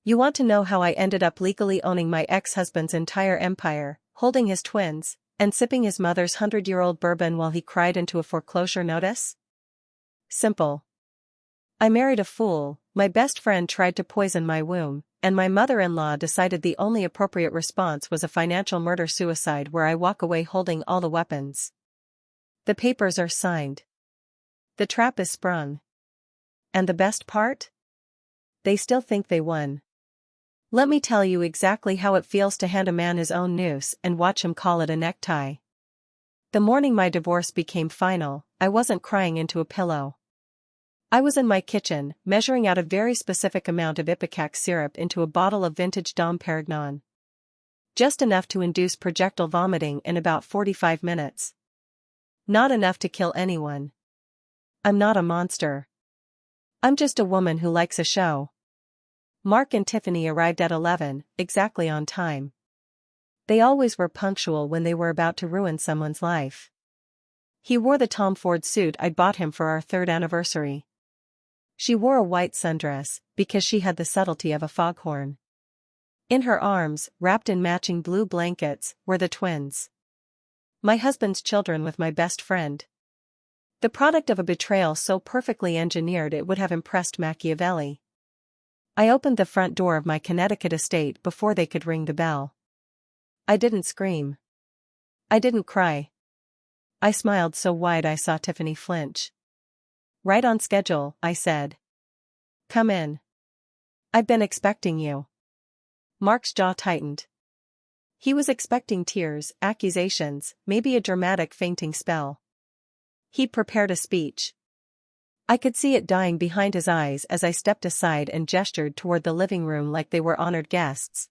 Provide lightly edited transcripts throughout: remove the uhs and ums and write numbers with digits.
You want to know how I ended up legally owning my ex-husband's entire empire, holding his twins, and sipping his mother's 100-year-old bourbon while he cried into a foreclosure notice? Simple. I married a fool, my best friend tried to poison my womb, and my mother-in-law decided the only appropriate response was a financial murder-suicide where I walk away holding all the weapons. The papers are signed. The trap is sprung. And the best part? They still think they won. Let me tell you exactly how it feels to hand a man his own noose and watch him call it a necktie. The morning my divorce became final, I wasn't crying into a pillow. I was in my kitchen, measuring out a very specific amount of ipecac syrup into a bottle of vintage Dom Perignon. Just enough to induce projectile vomiting in about 45 minutes. Not enough to kill anyone. I'm not a monster. I'm just a woman who likes a show. Mark and Tiffany arrived at 11, exactly on time. They always were punctual when they were about to ruin someone's life. He wore the Tom Ford suit I'd bought him for our 3rd anniversary. She wore a white sundress, because she had the subtlety of a foghorn. In her arms, wrapped in matching blue blankets, were the twins. My husband's children with my best friend. The product of a betrayal so perfectly engineered it would have impressed Machiavelli. I opened the front door of my Connecticut estate before they could ring the bell. I didn't scream. I didn't cry. I smiled so wide I saw Tiffany flinch. Right on schedule, I said. Come in. I've been expecting you. Mark's jaw tightened. He was expecting tears, accusations, maybe a dramatic fainting spell. He prepared a speech. I could see it dying behind his eyes as I stepped aside and gestured toward the living room like they were honored guests.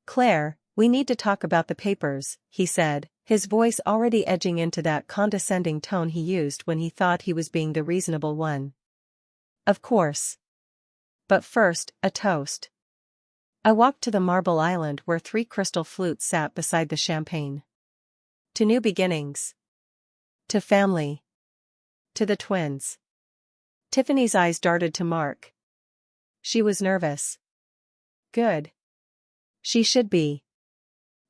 Claire, we need to talk about the papers, he said, his voice already edging into that condescending tone he used when he thought he was being the reasonable one. Of course. But first, a toast. I walked to the marble island where 3 crystal flutes sat beside the champagne. To new beginnings. To family. To the twins. Tiffany's eyes darted to Mark. She was nervous. Good. She should be.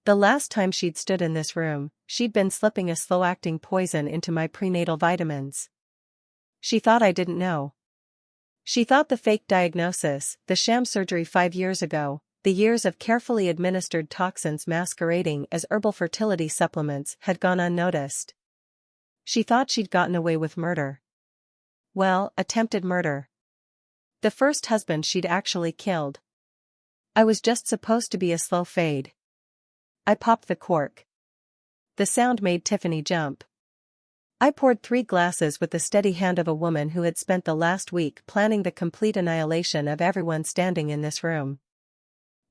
The last time she'd stood in this room, she'd been slipping a slow-acting poison into my prenatal vitamins. She thought I didn't know. She thought the fake diagnosis, the sham surgery 5 years ago, the years of carefully administered toxins masquerading as herbal fertility supplements had gone unnoticed. She thought she'd gotten away with murder. Well, attempted murder. The first husband she'd actually killed. I was just supposed to be a slow fade. I popped the cork. The sound made Tiffany jump. I poured 3 glasses with the steady hand of a woman who had spent the last week planning the complete annihilation of everyone standing in this room.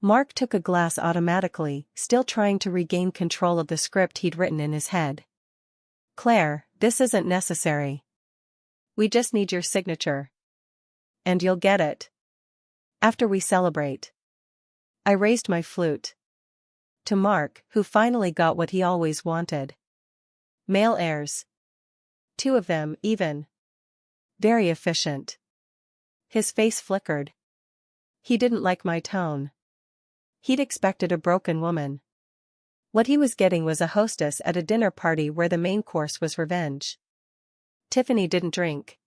Mark took a glass automatically, still trying to regain control of the script he'd written in his head. Claire, this isn't necessary. We just need your signature. And you'll get it. After we celebrate. I raised my flute. To Mark, who finally got what he always wanted. Male heirs. 2 of them, even. Very efficient. His face flickered. He didn't like my tone. He'd expected a broken woman. What he was getting was a hostess at a dinner party where the main course was revenge. Tiffany didn't drink.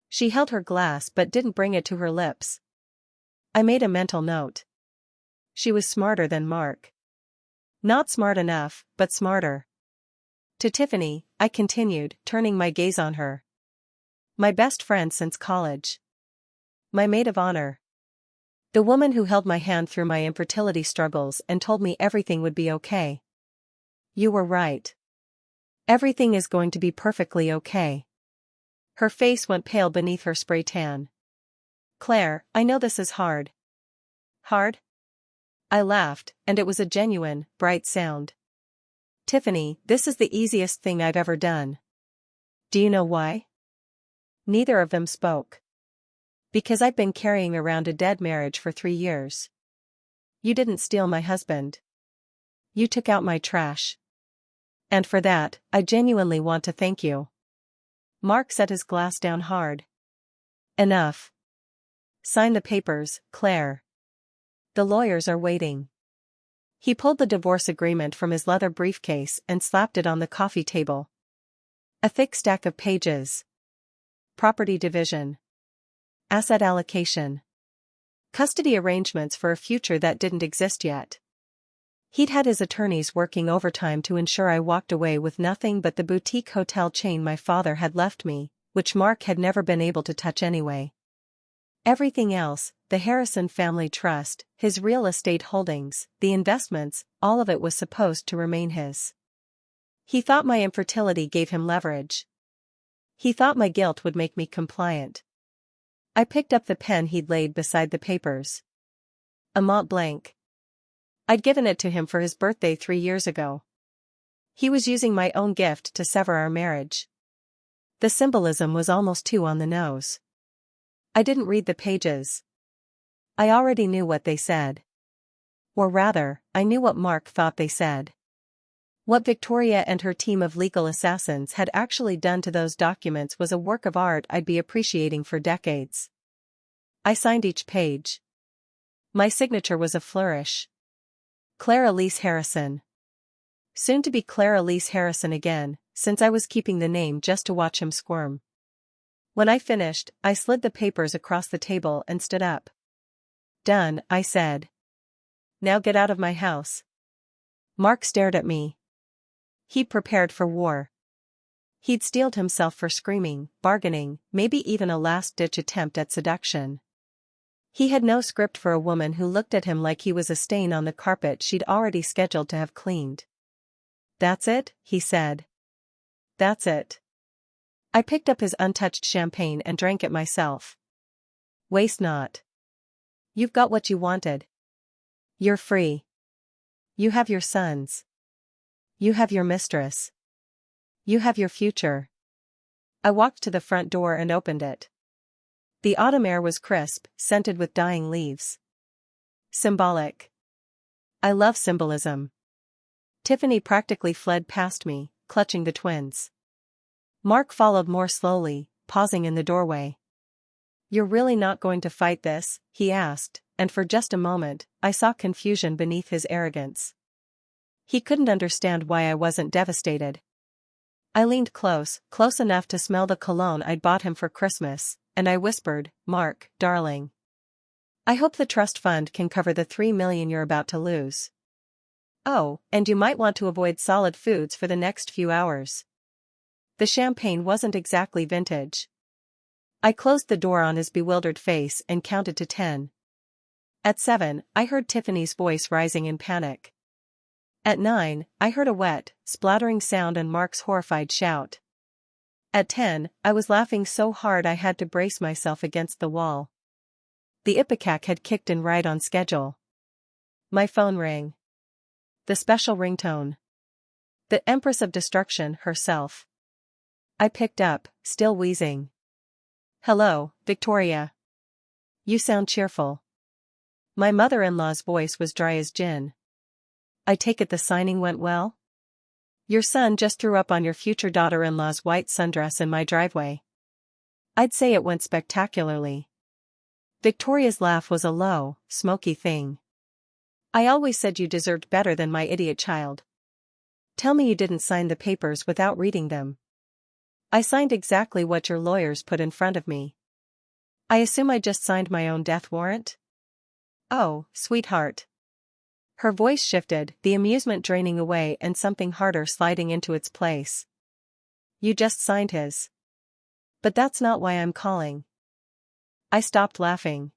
She held her glass but didn't bring it to her lips. I made a mental note. She was smarter than Mark. Not smart enough, but smarter. To Tiffany, I continued, turning my gaze on her. My best friend since college. My maid of honor. The woman who held my hand through my infertility struggles and told me everything would be okay. You were right. Everything is going to be perfectly okay. Her face went pale beneath her spray tan. Claire, I know this is hard. Hard? I laughed, and it was a genuine, bright sound. Tiffany, this is the easiest thing I've ever done. Do you know why? Neither of them spoke. Because I've been carrying around a dead marriage for 3 years. You didn't steal my husband. You took out my trash. And for that, I genuinely want to thank you. Mark set his glass down hard. Enough. Sign the papers, Claire. The lawyers are waiting. He pulled the divorce agreement from his leather briefcase and slapped it on the coffee table. A thick stack of pages. Property division. Asset allocation. Custody arrangements for a future that didn't exist yet. He'd had his attorneys working overtime to ensure I walked away with nothing but the boutique hotel chain my father had left me, which Mark had never been able to touch anyway. Everything else, the Harrison family trust, his real estate holdings, the investments, all of it was supposed to remain his. He thought my infertility gave him leverage. He thought my guilt would make me compliant. I picked up the pen he'd laid beside the papers. A Mont Blanc. I'd given it to him for his birthday 3 years ago. He was using my own gift to sever our marriage. The symbolism was almost too on the nose. I didn't read the pages. I already knew what they said. Or rather, I knew what Mark thought they said. What Victoria and her team of legal assassins had actually done to those documents was a work of art I'd be appreciating for decades. I signed each page. My signature was a flourish. Claire Elise Harrison. Soon to be Claire Elise Harrison again, since I was keeping the name just to watch him squirm. When I finished, I slid the papers across the table and stood up. Done, I said. Now get out of my house. Mark stared at me. He'd prepared for war. He'd steeled himself for screaming, bargaining, maybe even a last-ditch attempt at seduction. He had no script for a woman who looked at him like he was a stain on the carpet she'd already scheduled to have cleaned. That's it, he said. That's it. I picked up his untouched champagne and drank it myself. Waste not. You've got what you wanted. You're free. You have your sons. You have your mistress. You have your future. I walked to the front door and opened it. The autumn air was crisp, scented with dying leaves. Symbolic. I love symbolism. Tiffany practically fled past me, clutching the twins. Mark followed more slowly, pausing in the doorway. You're really not going to fight this? He asked, and for just a moment, I saw confusion beneath his arrogance. He couldn't understand why I wasn't devastated. I leaned close enough to smell the cologne I'd bought him for Christmas, and I whispered, Mark, darling. I hope the trust fund can cover the $3 million you're about to lose. Oh, and you might want to avoid solid foods for the next few hours. The champagne wasn't exactly vintage. I closed the door on his bewildered face and counted to 10. At 7, I heard Tiffany's voice rising in panic. At 9, I heard a wet, splattering sound and Mark's horrified shout. At 10, I was laughing so hard I had to brace myself against the wall. The ipecac had kicked in right on schedule. My phone rang. The special ringtone. The Empress of Destruction herself. I picked up, still wheezing. Hello, Victoria. You sound cheerful. My mother-in-law's voice was dry as gin. I take it the signing went well? Your son just threw up on your future daughter-in-law's white sundress in my driveway. I'd say it went spectacularly. Victoria's laugh was a low, smoky thing. I always said you deserved better than my idiot child. Tell me you didn't sign the papers without reading them. I signed exactly what your lawyers put in front of me. I assume I just signed my own death warrant? Oh, sweetheart. Her voice shifted, the amusement draining away and something harder sliding into its place. You just signed his. But that's not why I'm calling. I stopped laughing.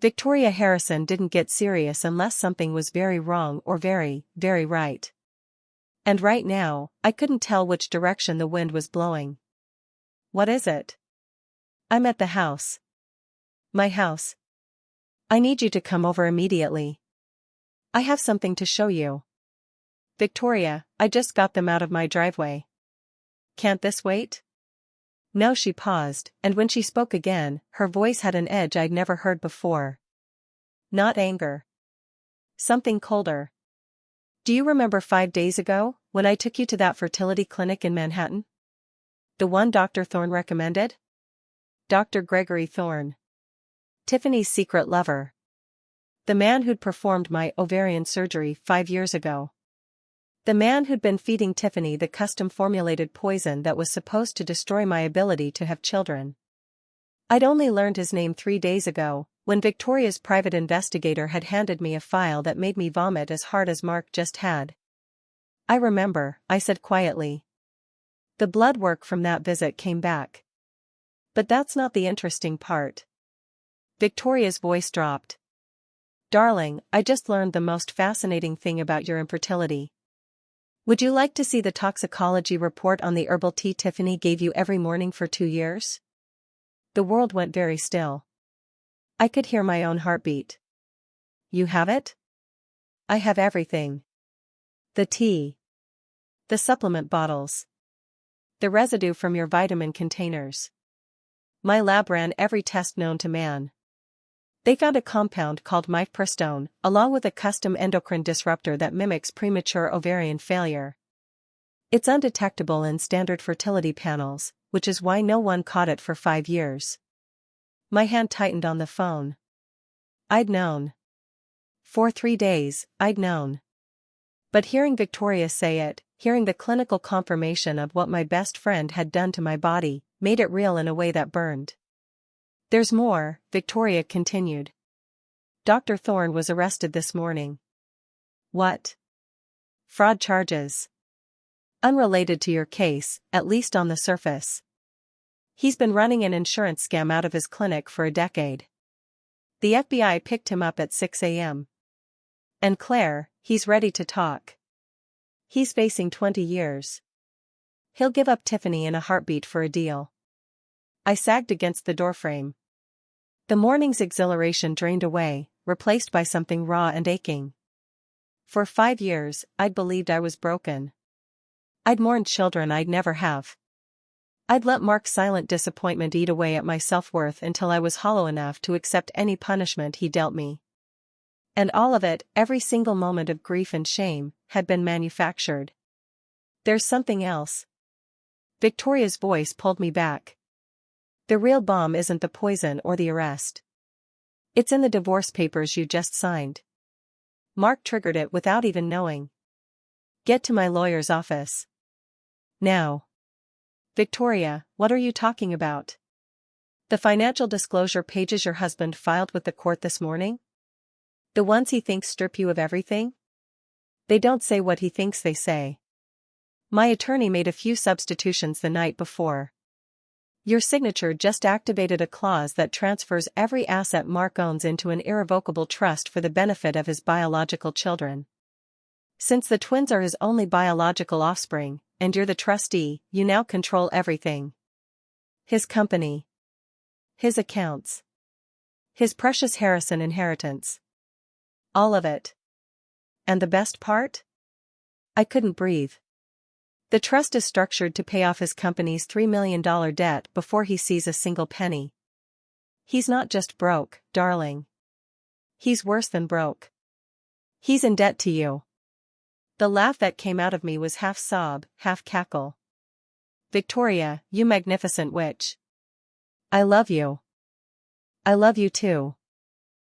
Victoria Harrison didn't get serious unless something was very wrong or very, very right. And right now, I couldn't tell which direction the wind was blowing. What is it? I'm at the house. My house. I need you to come over immediately. I have something to show you. Victoria, I just got them out of my driveway. Can't this wait? No, she paused, and when she spoke again, her voice had an edge I'd never heard before. Not anger. Something colder. Do you remember 5 days ago, when I took you to that fertility clinic in Manhattan? The one Dr. Thorne recommended? Dr. Gregory Thorne. Tiffany's secret lover. The man who'd performed my ovarian surgery 5 years ago. The man who'd been feeding Tiffany the custom-formulated poison that was supposed to destroy my ability to have children. I'd only learned his name 3 days ago, when Victoria's private investigator had handed me a file that made me vomit as hard as Mark just had. I remember, I said quietly. The blood work from that visit came back. But that's not the interesting part. Victoria's voice dropped. Darling, I just learned the most fascinating thing about your infertility. Would you like to see the toxicology report on the herbal tea Tiffany gave you every morning for 2 years? The world went very still. I could hear my own heartbeat. You have it? I have everything. The tea. The supplement bottles. The residue from your vitamin containers. My lab ran every test known to man. They found a compound called mifepristone, along with a custom endocrine disruptor that mimics premature ovarian failure. It's undetectable in standard fertility panels, which is why no one caught it for 5 years. My hand tightened on the phone. I'd known. For 3 days, I'd known. But hearing Victoria say it, hearing the clinical confirmation of what my best friend had done to my body, made it real in a way that burned. There's more, Victoria continued. Dr. Thorne was arrested this morning. What? Fraud charges. Unrelated to your case, at least on the surface. He's been running an insurance scam out of his clinic for a decade. The FBI picked him up at 6 a.m. And Claire, he's ready to talk. He's facing 20 years. He'll give up Tiffany in a heartbeat for a deal. I sagged against the doorframe. The morning's exhilaration drained away, replaced by something raw and aching. For 5 years, I'd believed I was broken. I'd mourned children I'd never have. I'd let Mark's silent disappointment eat away at my self-worth until I was hollow enough to accept any punishment he dealt me. And all of it, every single moment of grief and shame, had been manufactured. There's something else. Victoria's voice pulled me back. The real bomb isn't the poison or the arrest. It's in the divorce papers you just signed. Mark triggered it without even knowing. Get to my lawyer's office. Now. Victoria, what are you talking about? The financial disclosure pages your husband filed with the court this morning? The ones he thinks strip you of everything? They don't say what he thinks they say. My attorney made a few substitutions the night before. Your signature just activated a clause that transfers every asset Mark owns into an irrevocable trust for the benefit of his biological children. Since the twins are his only biological offspring, and you're the trustee, you now control everything. His company. His accounts. His precious Harrison inheritance. All of it. And the best part? I couldn't breathe. The trust is structured to pay off his company's $3 million debt before he sees a single penny. He's not just broke, darling. He's worse than broke. He's in debt to you. The laugh that came out of me was half sob, half cackle. Victoria, you magnificent witch. I love you. I love you too.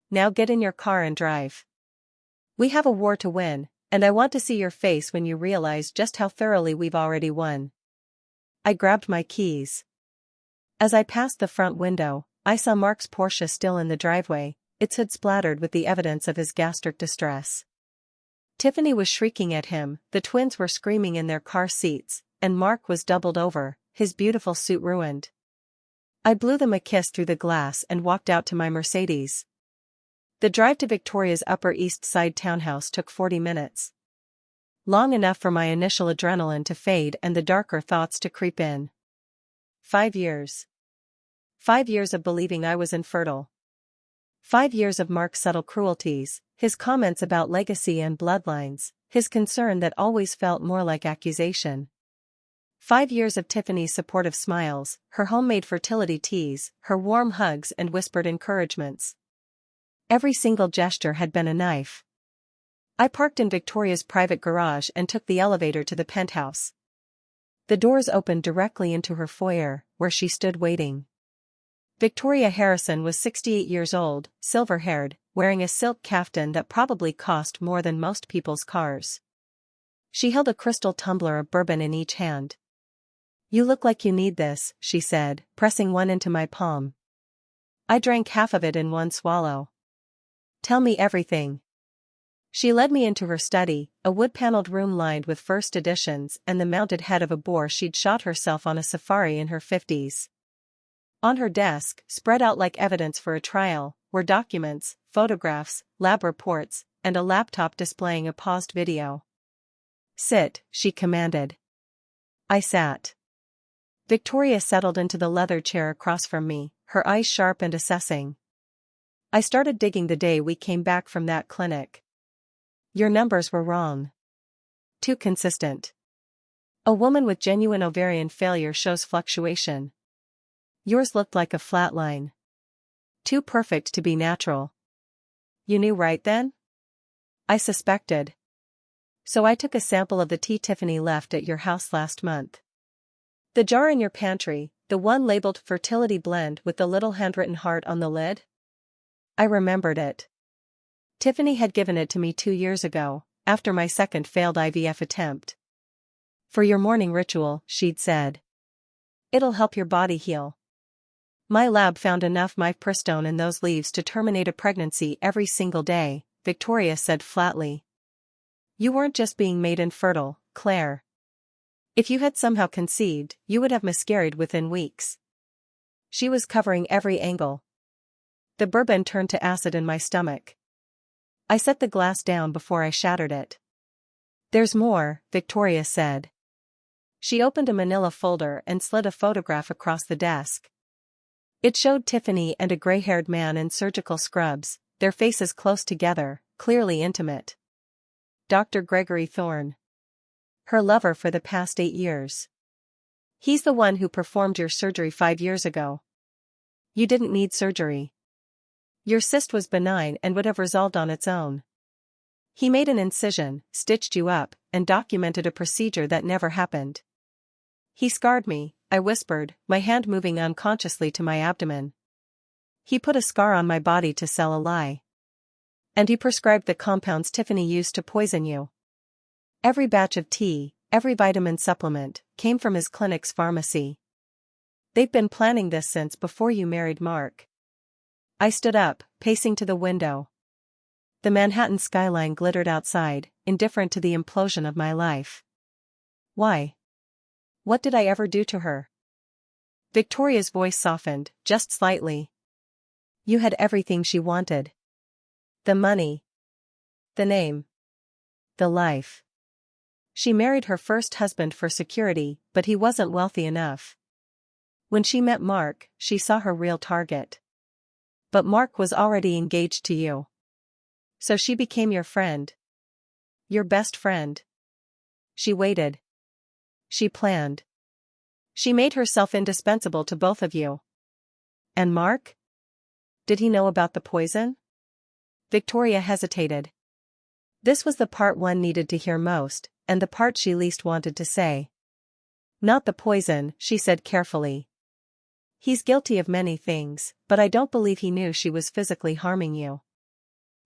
Now get in your car and drive. We have a war to win. And I want to see your face when you realize just how thoroughly we've already won. I grabbed my keys. As I passed the front window, I saw Mark's Porsche still in the driveway, its hood splattered with the evidence of his gastric distress. Tiffany was shrieking at him, the twins were screaming in their car seats, and Mark was doubled over, his beautiful suit ruined. I blew them a kiss through the glass and walked out to my Mercedes. The drive to Victoria's Upper East Side townhouse took 40 minutes. Long enough for my initial adrenaline to fade and the darker thoughts to creep in. 5 years. 5 years of believing I was infertile. 5 years of Mark's subtle cruelties, his comments about legacy and bloodlines, his concern that always felt more like accusation. 5 years of Tiffany's supportive smiles, her homemade fertility teas, her warm hugs and whispered encouragements. Every single gesture had been a knife. I parked in Victoria's private garage and took the elevator to the penthouse. The doors opened directly into her foyer, where she stood waiting. Victoria Harrison was 68 years old, silver-haired, wearing a silk kaftan that probably cost more than most people's cars. She held a crystal tumbler of bourbon in each hand. "You look like you need this," she said, pressing one into my palm. I drank half of it in one swallow. "Tell me everything." She led me into her study, a wood-paneled room lined with first editions and the mounted head of a boar she'd shot herself on a safari in her 50s. On her desk, spread out like evidence for a trial, were documents, photographs, lab reports, and a laptop displaying a paused video. "Sit," she commanded. I sat. Victoria settled into the leather chair across from me, her eyes sharp and assessing. "I started digging the day we came back from that clinic. Your numbers were wrong. Too consistent. A woman with genuine ovarian failure shows fluctuation. Yours looked like a flat line. Too perfect to be natural." "You knew right then?" I suspected. "So I took a sample of the tea Tiffany left at your house last month. The jar in your pantry, the one labeled fertility blend with the little handwritten heart on the lid?" I remembered it. Tiffany had given it to me 2 years ago, after my second failed IVF attempt. "For your morning ritual," she'd said. "It'll help your body heal." My lab found enough mifepristone in those leaves to terminate a pregnancy every single day, Victoria said flatly. "You weren't just being made infertile, Claire. If you had somehow conceived, you would have miscarried within weeks." She was covering every angle. The bourbon turned to acid in my stomach. I set the glass down before I shattered it. "There's more," Victoria said. She opened a manila folder and slid a photograph across the desk. It showed Tiffany and a gray-haired man in surgical scrubs, their faces close together, clearly intimate. Dr. Gregory Thorne. Her lover for the past 8 years. "He's the one who performed your surgery 5 years ago. You didn't need surgery. Your cyst was benign and would have resolved on its own. He made an incision, stitched you up, and documented a procedure that never happened. He scarred me," I whispered, my hand moving unconsciously to my abdomen. "He put a scar on my body to sell a lie. And he prescribed the compounds Tiffany used to poison you. Every batch of tea, every vitamin supplement, came from his clinic's pharmacy. They've been planning this since before you married Mark." I stood up, pacing to the window. The Manhattan skyline glittered outside, indifferent to the implosion of my life. "Why? What did I ever do to her?" Victoria's voice softened, just slightly. "You had everything she wanted. The money. The name. The life. She married her first husband for security, but he wasn't wealthy enough. When she met Mark, she saw her real target. But Mark was already engaged to you. So she became your friend. Your best friend. She waited. She planned. She made herself indispensable to both of you. And Mark? Did he know about the poison?" Victoria hesitated. This was the part one needed to hear most, and the part she least wanted to say. "Not the poison," she said carefully. "He's guilty of many things, but I don't believe he knew she was physically harming you.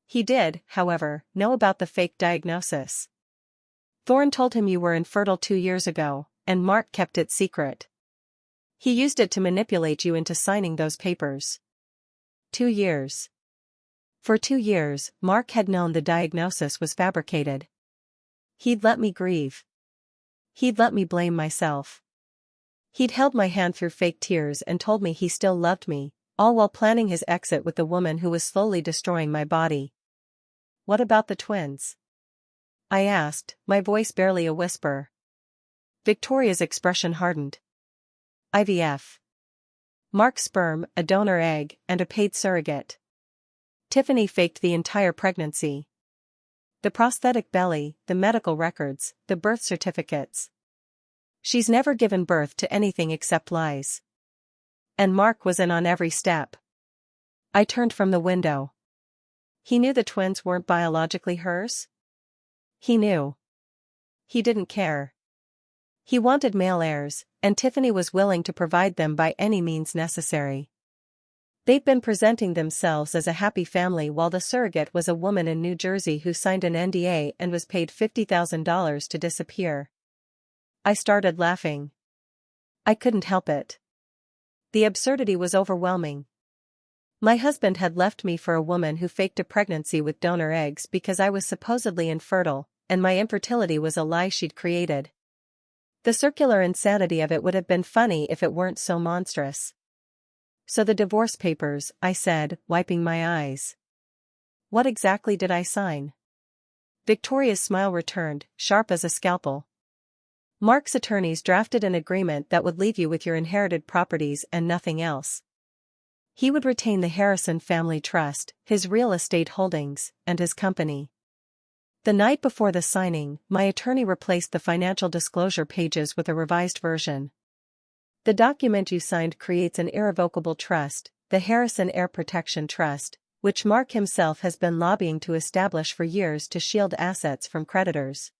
He did, however, know about the fake diagnosis. Thorne told him you were infertile 2 years ago, and Mark kept it secret. He used it to manipulate you into signing those papers. 2 years. For 2 years, Mark had known the diagnosis was fabricated. He'd let me grieve. He'd let me blame myself. He'd held my hand through fake tears and told me he still loved me, all while planning his exit with the woman who was slowly destroying my body." "What about the twins?" I asked, my voice barely a whisper. Victoria's expression hardened. "IVF. Mark's sperm, a donor egg, and a paid surrogate. Tiffany faked the entire pregnancy. The prosthetic belly, the medical records, the birth certificates. She's never given birth to anything except lies. And Mark was in on every step." I turned from the window. "He knew the twins weren't biologically hers?" "He knew. He didn't care. He wanted male heirs, and Tiffany was willing to provide them by any means necessary. They'd been presenting themselves as a happy family while the surrogate was a woman in New Jersey who signed an NDA and was paid $50,000 to disappear. I started laughing. I couldn't help it. The absurdity was overwhelming. My husband had left me for a woman who faked a pregnancy with donor eggs because I was supposedly infertile, and my infertility was a lie she'd created. The circular insanity of it would have been funny if it weren't so monstrous. So the divorce papers, I said, wiping my eyes. What exactly did I sign? Victoria's smile returned, sharp as a scalpel. Mark's attorneys drafted an agreement that would leave you with your inherited properties and nothing else. He would retain the Harrison family trust, his real estate holdings, and his company. The night before the signing, my attorney replaced the financial disclosure pages with a revised version. The document you signed creates an irrevocable trust, the Harrison Heir Protection Trust, which Mark himself has been lobbying to establish for years to shield assets from creditors.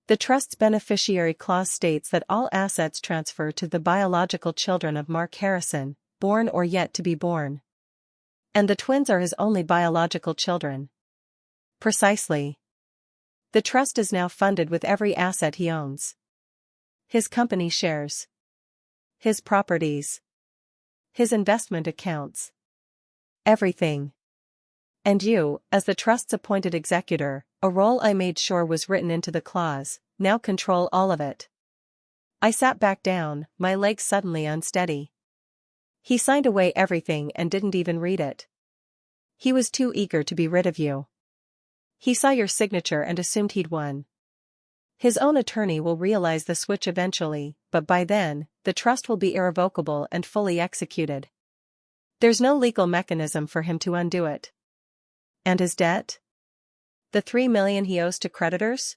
The trust's beneficiary clause states that all assets transfer to the biological children of Mark Harrison, born or yet to be born. And the twins are his only biological children. Precisely. The trust is now funded with every asset he owns. His company shares. His properties. His investment accounts. Everything. And you, as the trust's appointed executor, a role I made sure was written into the clause, now control all of it. I sat back down, my legs suddenly unsteady. He signed away everything and didn't even read it. He was too eager to be rid of you. He saw your signature and assumed he'd won. His own attorney will realize the switch eventually, but by then, the trust will be irrevocable and fully executed. There's no legal mechanism for him to undo it. And his debt? The $3 million he owes to creditors?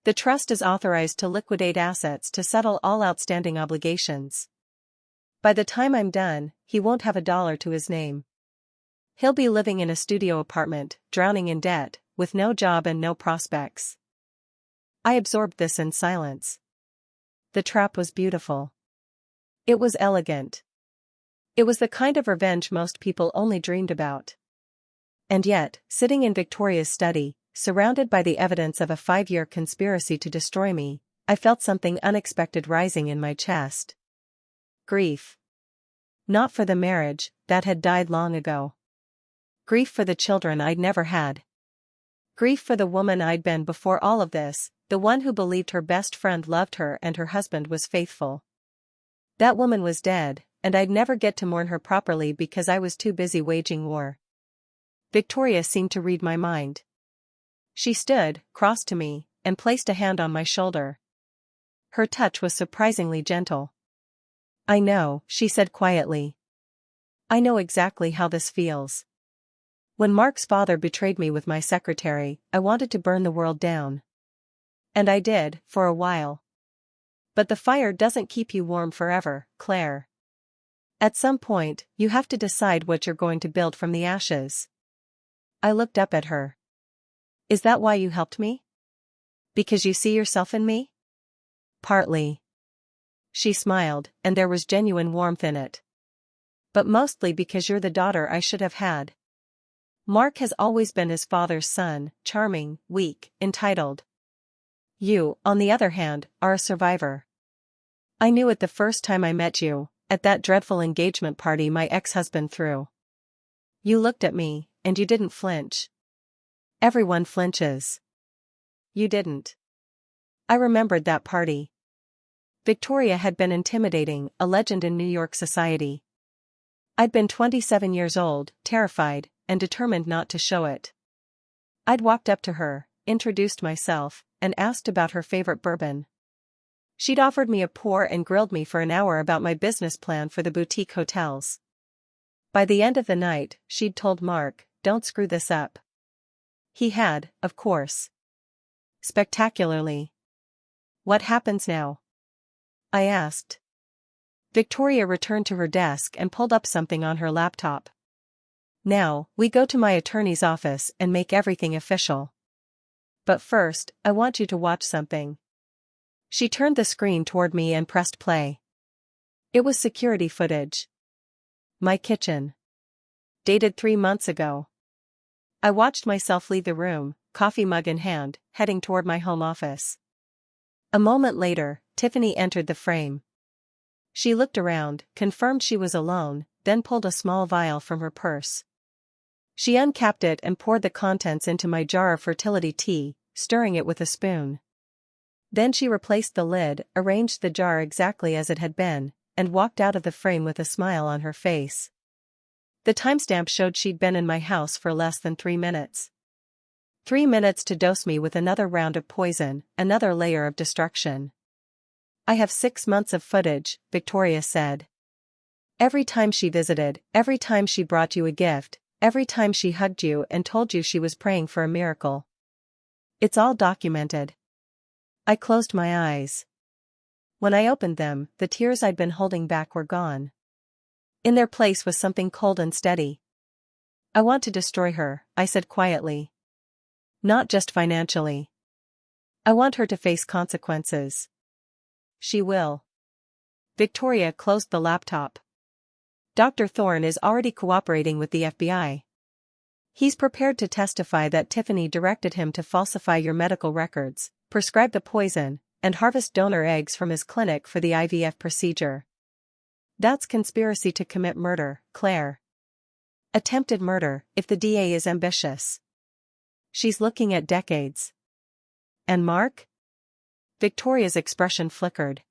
The trust is authorized to liquidate assets to settle all outstanding obligations. By the time I'm done, he won't have a dollar to his name. He'll be living in a studio apartment, drowning in debt, with no job and no prospects. I absorbed this in silence. The trap was beautiful. It was elegant. It was the kind of revenge most people only dreamed about. And yet, sitting in Victoria's study, surrounded by the evidence of a 5-year conspiracy to destroy me, I felt something unexpected rising in my chest. Grief. Not for the marriage, that had died long ago. Grief for the children I'd never had. Grief for the woman I'd been before all of this, the one who believed her best friend loved her and her husband was faithful. That woman was dead, and I'd never get to mourn her properly because I was too busy waging war. Victoria seemed to read my mind. She stood, crossed to me, and placed a hand on my shoulder. Her touch was surprisingly gentle. I know, she said quietly. I know exactly how this feels. When Mark's father betrayed me with my secretary, I wanted to burn the world down. And I did, for a while. But the fire doesn't keep you warm forever, Claire. At some point, you have to decide what you're going to build from the ashes. I looked up at her. Is that why you helped me? Because you see yourself in me? Partly. She smiled, and there was genuine warmth in it. But mostly because you're the daughter I should have had. Mark has always been his father's son, charming, weak, entitled. You, on the other hand, are a survivor. I knew it the first time I met you, at that dreadful engagement party my ex-husband threw. You looked at me, and you didn't flinch. Everyone flinches. You didn't. I remembered that party. Victoria had been intimidating, a legend in New York society. I'd been 27 years old, terrified, and determined not to show it. I'd walked up to her, introduced myself, and asked about her favorite bourbon. She'd offered me a pour and grilled me for an hour about my business plan for the boutique hotels. By the end of the night, she'd told Mark, "Don't screw this up." He had, of course. Spectacularly. What happens now? I asked. Victoria returned to her desk and pulled up something on her laptop. Now, we go to my attorney's office and make everything official. But first, I want you to watch something. She turned the screen toward me and pressed play. It was security footage. My kitchen. Dated 3 months ago. I watched myself leave the room, coffee mug in hand, heading toward my home office. A moment later, Tiffany entered the frame. She looked around, confirmed she was alone, then pulled a small vial from her purse. She uncapped it and poured the contents into my jar of fertility tea, stirring it with a spoon. Then she replaced the lid, arranged the jar exactly as it had been, and walked out of the frame with a smile on her face. The timestamp showed she'd been in my house for less than 3 minutes. 3 minutes to dose me with another round of poison, another layer of destruction. I have 6 months of footage, Victoria said. Every time she visited, every time she brought you a gift, every time she hugged you and told you she was praying for a miracle. It's all documented. I closed my eyes. When I opened them, the tears I'd been holding back were gone. In their place was something cold and steady. I want to destroy her, I said quietly. Not just financially. I want her to face consequences. She will. Victoria closed the laptop. Dr. Thorne is already cooperating with the FBI. He's prepared to testify that Tiffany directed him to falsify your medical records, prescribe the poison, and harvest donor eggs from his clinic for the IVF procedure. That's conspiracy to commit murder, Claire. Attempted murder, if the DA is ambitious. She's looking at decades. And Mark? Victoria's expression flickered.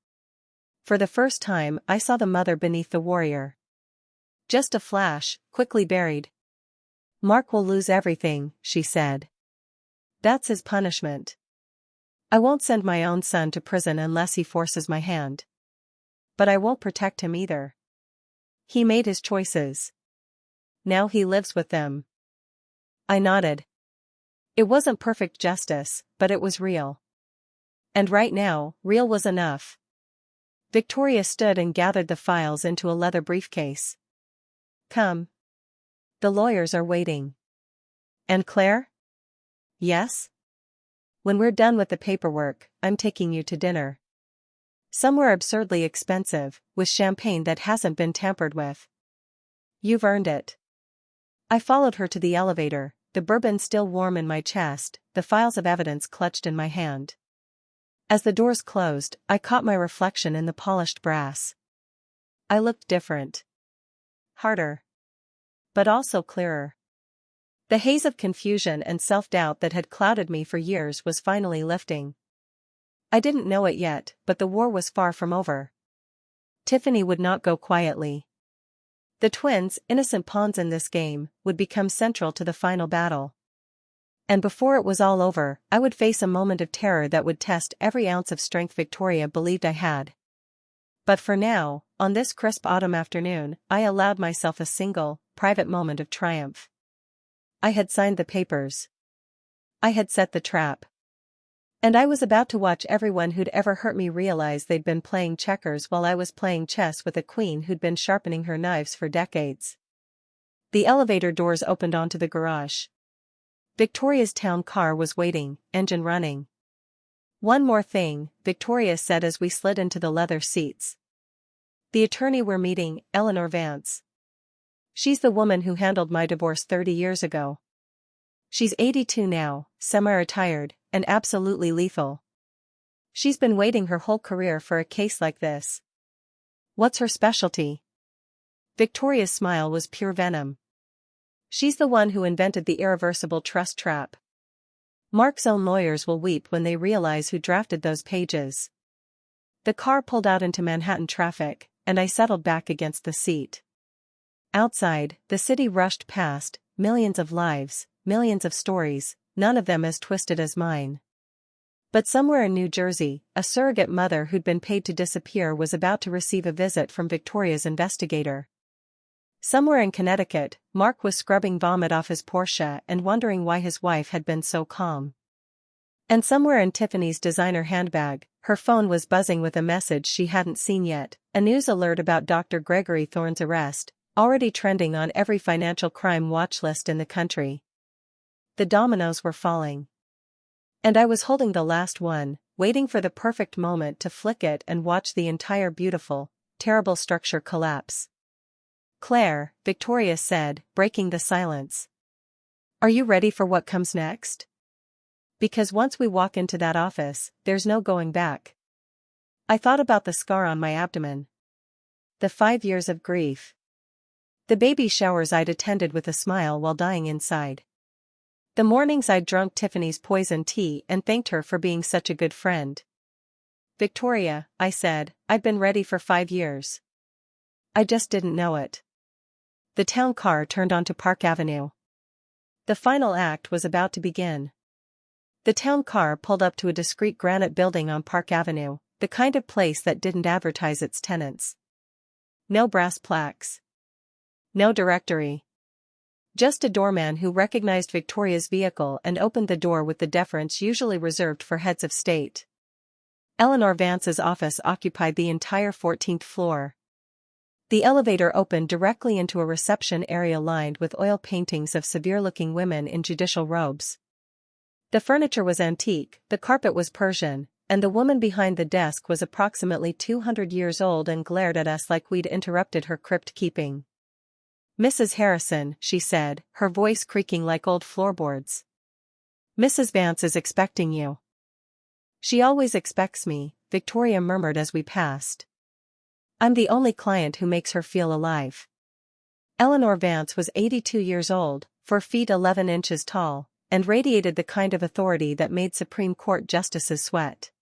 For the first time, I saw the mother beneath the warrior. Just a flash, quickly buried. Mark will lose everything, she said. That's his punishment. I won't send my own son to prison unless he forces my hand. But I won't protect him either. He made his choices. Now he lives with them. I nodded. It wasn't perfect justice, but it was real. And right now, real was enough. Victoria stood and gathered the files into a leather briefcase. Come. The lawyers are waiting. And Claire? Yes? When we're done with the paperwork, I'm taking you to dinner. Somewhere absurdly expensive, with champagne that hasn't been tampered with. You've earned it. I followed her to the elevator, the bourbon still warm in my chest, the files of evidence clutched in my hand. As the doors closed, I caught my reflection in the polished brass. I looked different. Harder. But also clearer. The haze of confusion and self-doubt that had clouded me for years was finally lifting. I didn't know it yet, but the war was far from over. Tiffany would not go quietly. The twins, innocent pawns in this game, would become central to the final battle. And before it was all over, I would face a moment of terror that would test every ounce of strength Victoria believed I had. But for now, on this crisp autumn afternoon, I allowed myself a single, private moment of triumph. I had signed the papers. I had set the trap. And I was about to watch everyone who'd ever hurt me realize they'd been playing checkers while I was playing chess with a queen who'd been sharpening her knives for decades. The elevator doors opened onto the garage. Victoria's town car was waiting, engine running. One more thing, Victoria said as we slid into the leather seats. The attorney we're meeting, Eleanor Vance. She's the woman who handled my divorce 30 years ago. She's 82 now, semi-retired, and absolutely lethal. She's been waiting her whole career for a case like this. What's her specialty? Victoria's smile was pure venom. She's the one who invented the irreversible trust trap. Mark's own lawyers will weep when they realize who drafted those pages. The car pulled out into Manhattan traffic, and I settled back against the seat. Outside, the city rushed past, millions of lives, millions of stories, none of them as twisted as mine. But somewhere in New Jersey, a surrogate mother who'd been paid to disappear was about to receive a visit from Victoria's investigator. Somewhere in Connecticut, Mark was scrubbing vomit off his Porsche and wondering why his wife had been so calm. And somewhere in Tiffany's designer handbag, her phone was buzzing with a message she hadn't seen yet, a news alert about Dr. Gregory Thorne's arrest, already trending on every financial crime watch list in the country. The dominoes were falling. And I was holding the last one, waiting for the perfect moment to flick it and watch the entire beautiful, terrible structure collapse. Claire, Victoria said, breaking the silence. Are you ready for what comes next? Because once we walk into that office, there's no going back. I thought about the scar on my abdomen. The 5 years of grief. The baby showers I'd attended with a smile while dying inside. The mornings I'd drunk Tiffany's poison tea and thanked her for being such a good friend. Victoria, I said, I'd been ready for 5 years. I just didn't know it. The town car turned onto Park Avenue. The final act was about to begin. The town car pulled up to a discreet granite building on Park Avenue, the kind of place that didn't advertise its tenants. No brass plaques. No directory. Just a doorman who recognized Victoria's vehicle and opened the door with the deference usually reserved for heads of state. Eleanor Vance's office occupied the entire 14th floor. The elevator opened directly into a reception area lined with oil paintings of severe-looking women in judicial robes. The furniture was antique, the carpet was Persian, and the woman behind the desk was approximately 200 years old and glared at us like we'd interrupted her crypt keeping. Mrs. Harrison, she said, her voice creaking like old floorboards. Mrs. Vance is expecting you. She always expects me, Victoria murmured as we passed. I'm the only client who makes her feel alive. Eleanor Vance was 82 years old, 4 feet 11 inches tall, and radiated the kind of authority that made Supreme Court justices sweat.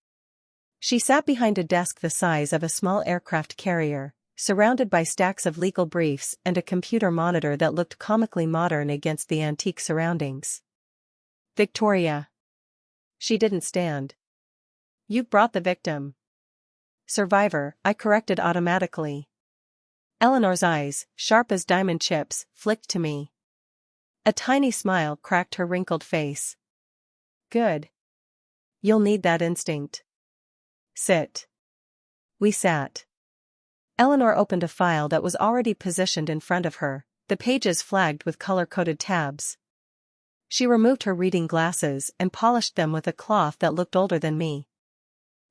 She sat behind a desk the size of a small aircraft carrier, surrounded by stacks of legal briefs and a computer monitor that looked comically modern against the antique surroundings. Victoria. She didn't stand. You've brought the victim. Survivor, I corrected automatically. Eleanor's eyes, sharp as diamond chips, flicked to me. A tiny smile cracked her wrinkled face. Good. You'll need that instinct. Sit. We sat. Eleanor opened a file that was already positioned in front of her, the pages flagged with color-coded tabs. She removed her reading glasses and polished them with a cloth that looked older than me.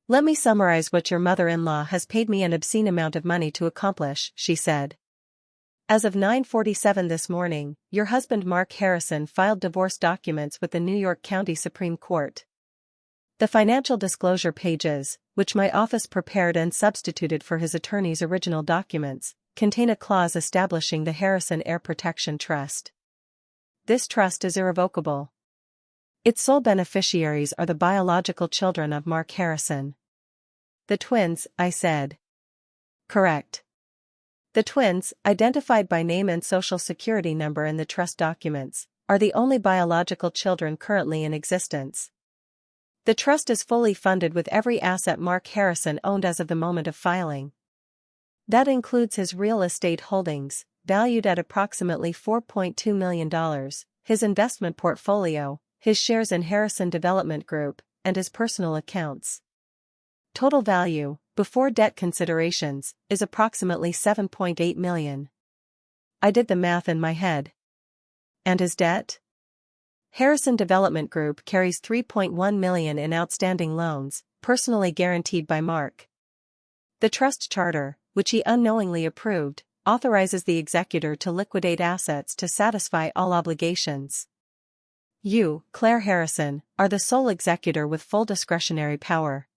Let me summarize what your mother-in-law has paid me an obscene amount of money to accomplish, she said. As of 9:47 this morning, your husband Mark Harrison filed divorce documents with the New York County Supreme Court. The financial disclosure pages, which my office prepared and substituted for his attorney's original documents, contain a clause establishing the Harrison Heir Protection Trust. This trust is irrevocable. Its sole beneficiaries are the biological children of Mark Harrison. The twins, I said. Correct. The twins, identified by name and social security number in the trust documents, are the only biological children currently in existence. The trust is fully funded with every asset Mark Harrison owned as of the moment of filing. That includes his real estate holdings, valued at approximately $4.2 million, his investment portfolio, his shares in Harrison Development Group, and his personal accounts. Total value, before debt considerations, is approximately $7.8 million. I did the math in my head. And his debt? Harrison Development Group carries $3.1 million in outstanding loans, personally guaranteed by Mark. The trust charter, which he unknowingly approved, authorizes the executor to liquidate assets to satisfy all obligations. You, Claire Harrison, are the sole executor with full discretionary power.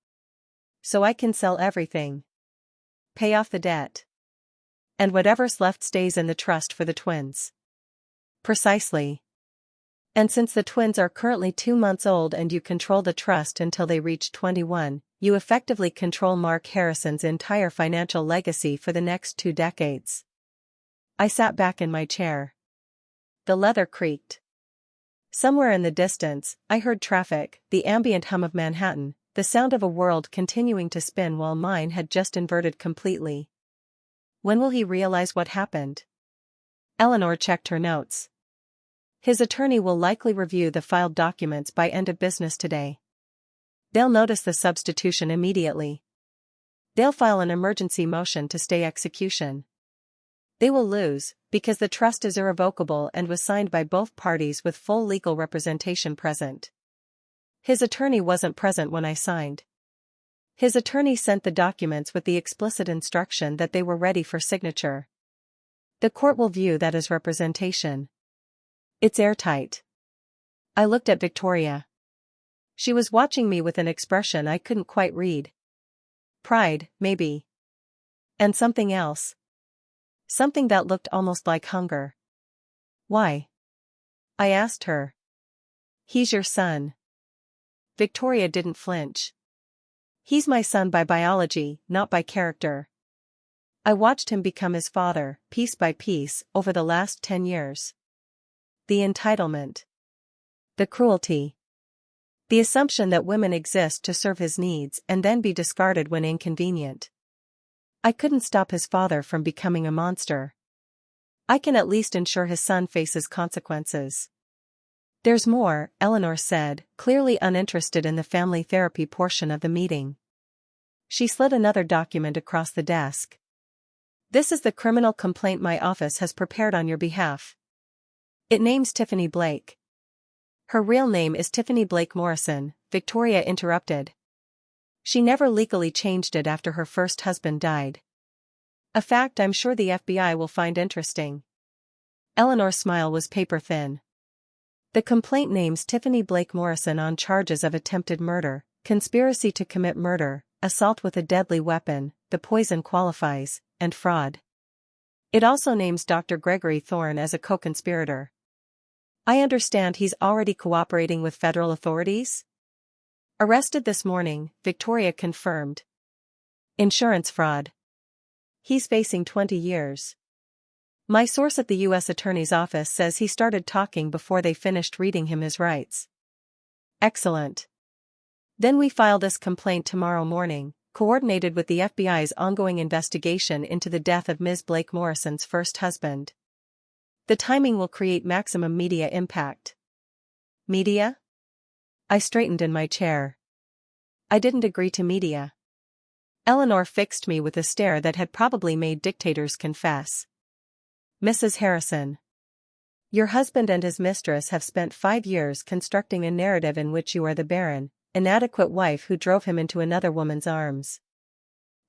So I can sell everything. Pay off the debt. And whatever's left stays in the trust for the twins. Precisely. And since the twins are currently 2 months old and you control the trust until they reach 21, you effectively control Mark Harrison's entire financial legacy for the next 2 decades. I sat back in my chair. The leather creaked. Somewhere in the distance, I heard traffic, the ambient hum of Manhattan, the sound of a world continuing to spin while mine had just inverted completely. When will he realize what happened? Eleanor checked her notes. His attorney will likely review the filed documents by end of business today. They'll notice the substitution immediately. They'll file an emergency motion to stay execution. They will lose, because the trust is irrevocable and was signed by both parties with full legal representation present. His attorney wasn't present when I signed. His attorney sent the documents with the explicit instruction that they were ready for signature. The court will view that as representation. It's airtight. I looked at Victoria. She was watching me with an expression I couldn't quite read. Pride, maybe. And something else. Something that looked almost like hunger. Why? I asked her. He's your son. Victoria didn't flinch. He's my son by biology, not by character. I watched him become his father, piece by piece, over the last 10 years. The entitlement. The cruelty. The assumption that women exist to serve his needs and then be discarded when inconvenient. I couldn't stop his father from becoming a monster. I can at least ensure his son faces consequences. There's more, Eleanor said, clearly uninterested in the family therapy portion of the meeting. She slid another document across the desk. This is the criminal complaint my office has prepared on your behalf. It names Tiffany Blake. Her real name is Tiffany Blake Morrison, Victoria interrupted. She never legally changed it after her first husband died. A fact I'm sure the FBI will find interesting. Eleanor's smile was paper thin. The complaint names Tiffany Blake Morrison on charges of attempted murder, conspiracy to commit murder, assault with a deadly weapon, the poison qualifies, and fraud. It also names Dr. Gregory Thorne as a co-conspirator. I understand he's already cooperating with federal authorities? Arrested this morning, Victoria confirmed. Insurance fraud. He's facing 20 years. My source at the U.S. Attorney's Office says he started talking before they finished reading him his rights. Excellent. Then we file this complaint tomorrow morning, coordinated with the FBI's ongoing investigation into the death of Ms. Blake Morrison's first husband. The timing will create maximum media impact. Media? I straightened in my chair. I didn't agree to media. Eleanor fixed me with a stare that had probably made dictators confess. Mrs. Harrison. Your husband and his mistress have spent 5 years constructing a narrative in which you are the barren, inadequate wife who drove him into another woman's arms.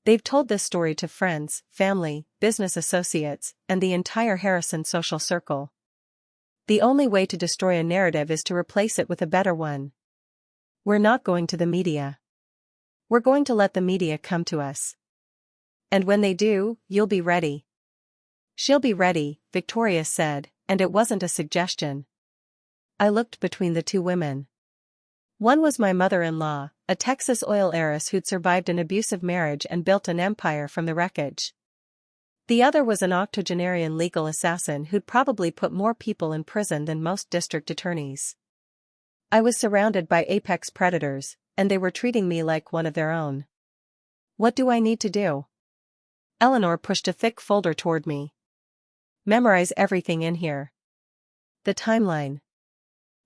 They've told this story to friends, family, business associates, and the entire Harrison social circle. The only way to destroy a narrative is to replace it with a better one. We're not going to the media. We're going to let the media come to us. And when they do, you'll be ready. She'll be ready, Victoria said, and it wasn't a suggestion. I looked between the two women. One was my mother-in-law, a Texas oil heiress who'd survived an abusive marriage and built an empire from the wreckage. The other was an octogenarian legal assassin who'd probably put more people in prison than most district attorneys. I was surrounded by apex predators, and they were treating me like one of their own. What do I need to do? Eleanor pushed a thick folder toward me. Memorize everything in here. The timeline.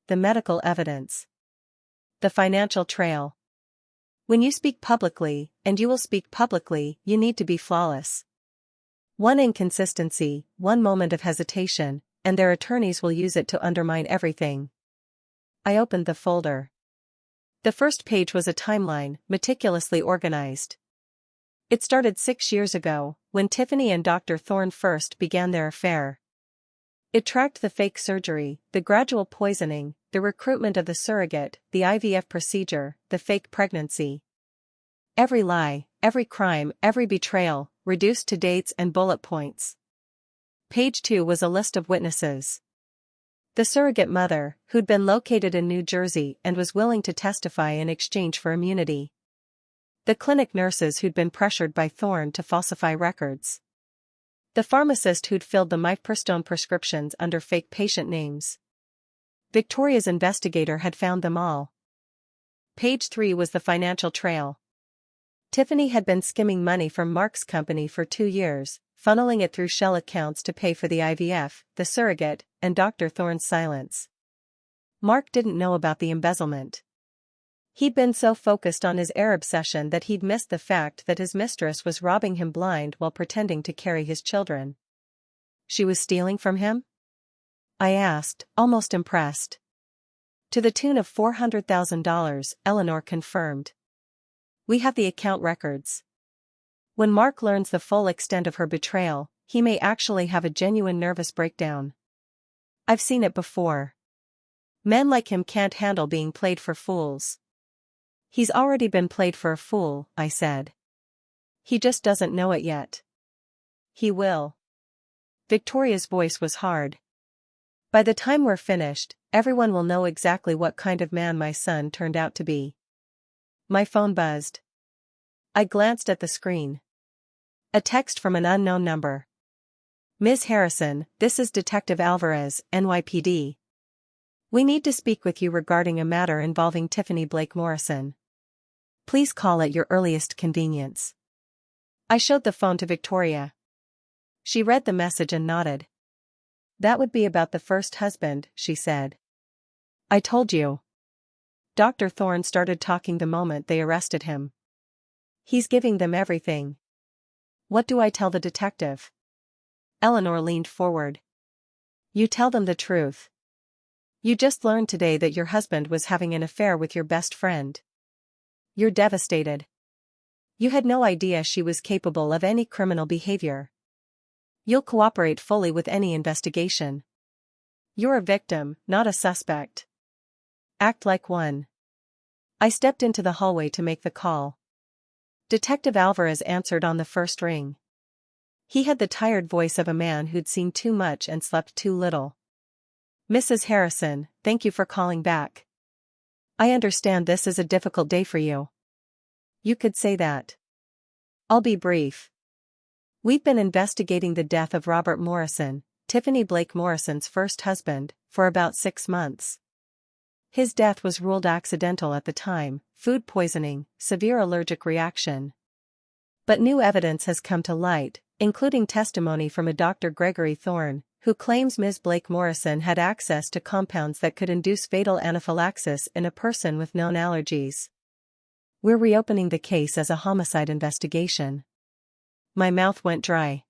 The medical evidence. The financial trail. When you speak publicly, and you will speak publicly, you need to be flawless. One inconsistency, one moment of hesitation, and their attorneys will use it to undermine everything. I opened the folder. The first page was a timeline, meticulously organized. It started 6 years ago, when Tiffany and Dr. Thorne first began their affair. It tracked the fake surgery, the gradual poisoning, the recruitment of the surrogate, the IVF procedure, the fake pregnancy. Every lie, every crime, every betrayal, reduced to dates and bullet points. Page 2 was a list of witnesses. The surrogate mother, who'd been located in New Jersey and was willing to testify in exchange for immunity. The clinic nurses who'd been pressured by Thorne to falsify records. The pharmacist who'd filled the mifepristone prescriptions under fake patient names. Victoria's investigator had found them all. Page 3 was the financial trail. Tiffany had been skimming money from Mark's company for 2 years, funneling it through shell accounts to pay for the IVF, the surrogate, and Dr. Thorne's silence. Mark didn't know about the embezzlement. He'd been so focused on his Arab session that he'd missed the fact that his mistress was robbing him blind while pretending to carry his children. She was stealing from him? I asked, almost impressed. To the tune of $400,000, Eleanor confirmed. We have the account records. When Mark learns the full extent of her betrayal, he may actually have a genuine nervous breakdown. I've seen it before. Men like him can't handle being played for fools. He's already been played for a fool, I said. He just doesn't know it yet. He will. Victoria's voice was hard. By the time we're finished, everyone will know exactly what kind of man my son turned out to be. My phone buzzed. I glanced at the screen. A text from an unknown number. Ms. Harrison, this is Detective Alvarez, NYPD. We need to speak with you regarding a matter involving Tiffany Blake Morrison. Please call at your earliest convenience. I showed the phone to Victoria. She read the message and nodded. That would be about the first husband, she said. I told you. Dr. Thorne started talking the moment they arrested him. He's giving them everything. What do I tell the detective? Eleanor leaned forward. You tell them the truth. You just learned today that your husband was having an affair with your best friend. You're devastated. You had no idea she was capable of any criminal behavior. You'll cooperate fully with any investigation. You're a victim, not a suspect. Act like one. I stepped into the hallway to make the call. Detective Alvarez answered on the first ring. He had the tired voice of a man who'd seen too much and slept too little. Mrs. Harrison, thank you for calling back. I understand this is a difficult day for you. You could say that. I'll be brief. We've been investigating the death of Robert Morrison, Tiffany Blake Morrison's first husband, for about 6 months. His death was ruled accidental at the time, food poisoning, severe allergic reaction. But new evidence has come to light, including testimony from a Dr. Gregory Thorne, who claims Ms. Blake Morrison had access to compounds that could induce fatal anaphylaxis in a person with known allergies. We're reopening the case as a homicide investigation. My mouth went dry.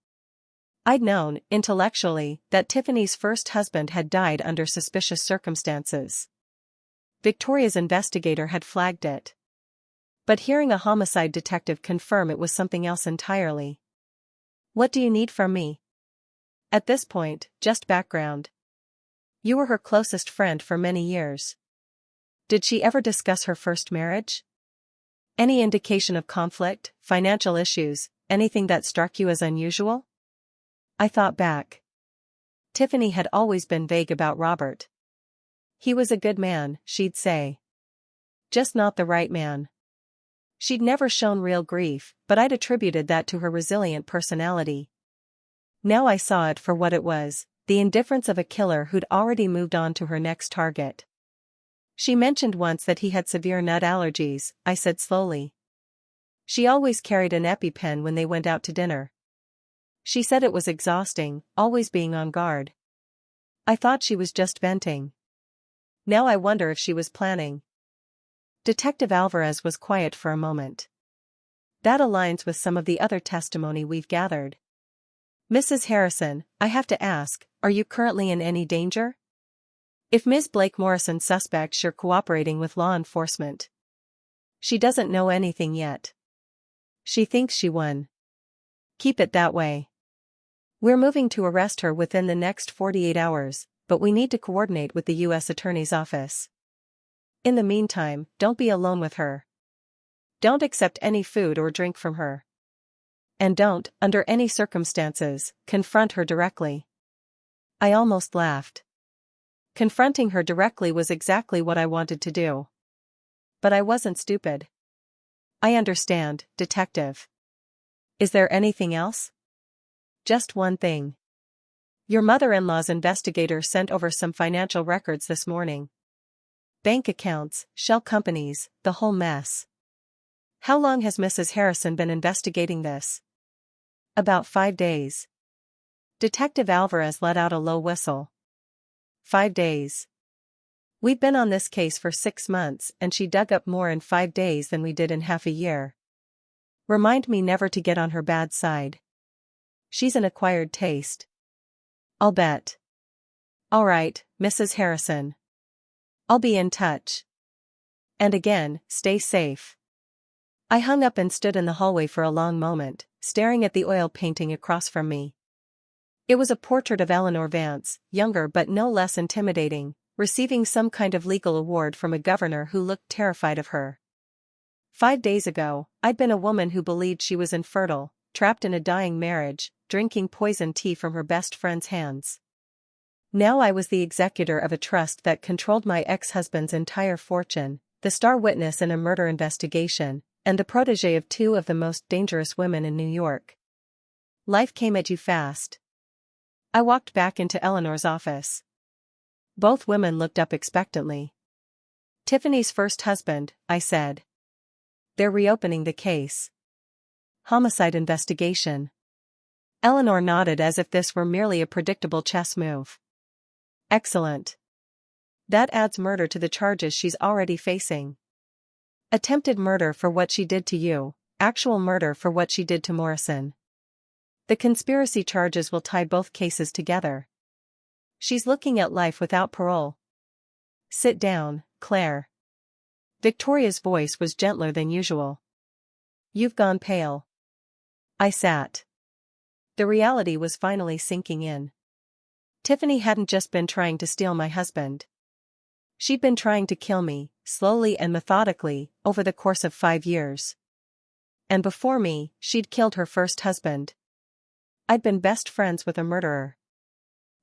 I'd known, intellectually, that Tiffany's first husband had died under suspicious circumstances. Victoria's investigator had flagged it. But hearing a homicide detective confirm it was something else entirely. What do you need from me? At this point, just background. You were her closest friend for many years. Did she ever discuss her first marriage? Any indication of conflict, financial issues, anything that struck you as unusual? I thought back. Tiffany had always been vague about Robert. He was a good man, she'd say. Just not the right man. She'd never shown real grief, but I'd attributed that to her resilient personality. Now I saw it for what it was, the indifference of a killer who'd already moved on to her next target. She mentioned once that he had severe nut allergies, I said slowly. She always carried an EpiPen when they went out to dinner. She said it was exhausting, always being on guard. I thought she was just venting. Now I wonder if she was planning. Detective Alvarez was quiet for a moment. That aligns with some of the other testimony we've gathered. Mrs. Harrison, I have to ask, are you currently in any danger? If Ms. Blake Morrison suspects you're cooperating with law enforcement. She doesn't know anything yet. She thinks she won. Keep it that way. We're moving to arrest her within the next 48 hours, but we need to coordinate with the U.S. Attorney's Office. In the meantime, don't be alone with her. Don't accept any food or drink from her. And don't, under any circumstances, confront her directly. I almost laughed. Confronting her directly was exactly what I wanted to do. But I wasn't stupid. I understand, Detective. Is there anything else? Just one thing. Your mother-in-law's investigator sent over some financial records this morning. Bank accounts, shell companies, the whole mess. How long has Mrs. Harrison been investigating this? About 5 days. Detective Alvarez let out a low whistle. 5 days. We've been on this case for 6 months and she dug up more in 5 days than we did in half a year. Remind me never to get on her bad side. She's an acquired taste. I'll bet. All right, Mrs. Harrison. I'll be in touch. And again, stay safe. I hung up and stood in the hallway for a long moment, staring at the oil painting across from me. It was a portrait of Eleanor Vance, younger but no less intimidating, receiving some kind of legal award from a governor who looked terrified of her. 5 days ago, I'd been a woman who believed she was infertile, trapped in a dying marriage, drinking poison tea from her best friend's hands. Now I was the executor of a trust that controlled my ex-husband's entire fortune, the star witness in a murder investigation, and the protégé of two of the most dangerous women in New York. Life came at you fast. I walked back into Eleanor's office. Both women looked up expectantly. Tiffany's first husband, I said. They're reopening the case. Homicide investigation. Eleanor nodded as if this were merely a predictable chess move. Excellent. That adds murder to the charges she's already facing. Attempted murder for what she did to you, actual murder for what she did to Morrison. The conspiracy charges will tie both cases together. She's looking at life without parole. Sit down, Claire. Victoria's voice was gentler than usual. You've gone pale. I sat. The reality was finally sinking in. Tiffany hadn't just been trying to steal my husband. She'd been trying to kill me, slowly and methodically, over the course of 5 years. And before me, she'd killed her first husband. I'd been best friends with a murderer.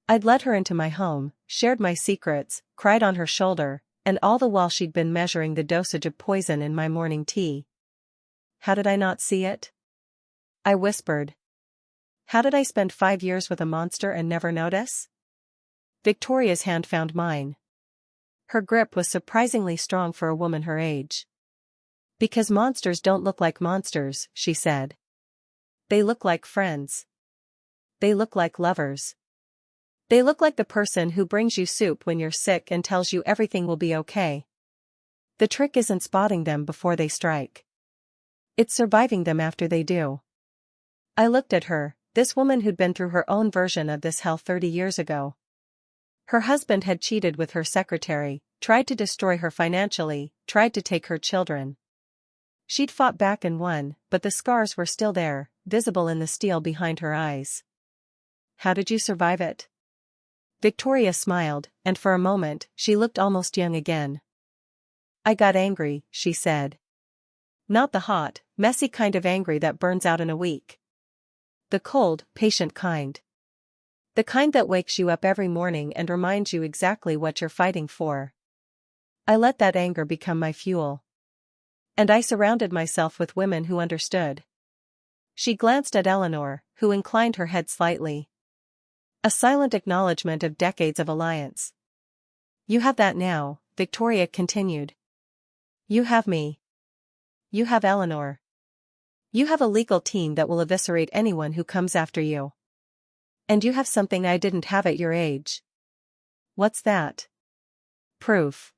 I'd let her into my home, shared my secrets, cried on her shoulder, and all the while she'd been measuring the dosage of poison in my morning tea. How did I not see it? I whispered. How did I spend 5 years with a monster and never notice? Victoria's hand found mine. Her grip was surprisingly strong for a woman her age. Because monsters don't look like monsters, she said. They look like friends. They look like lovers. They look like the person who brings you soup when you're sick and tells you everything will be okay. The trick isn't spotting them before they strike. It's surviving them after they do. I looked at her, this woman who'd been through her own version of this hell 30 years ago. Her husband had cheated with her secretary, tried to destroy her financially, tried to take her children. She'd fought back and won, but the scars were still there, visible in the steel behind her eyes. How did you survive it? Victoria smiled, and for a moment, she looked almost young again. I got angry, she said. Not the hot, messy kind of angry that burns out in a week. The cold, patient kind. The kind that wakes you up every morning and reminds you exactly what you're fighting for. I let that anger become my fuel. And I surrounded myself with women who understood. She glanced at Eleanor, who inclined her head slightly. A silent acknowledgement of decades of alliance. You have that now, Victoria continued. You have me. You have Eleanor. You have a legal team that will eviscerate anyone who comes after you. And you have something I didn't have at your age. What's that? Proof.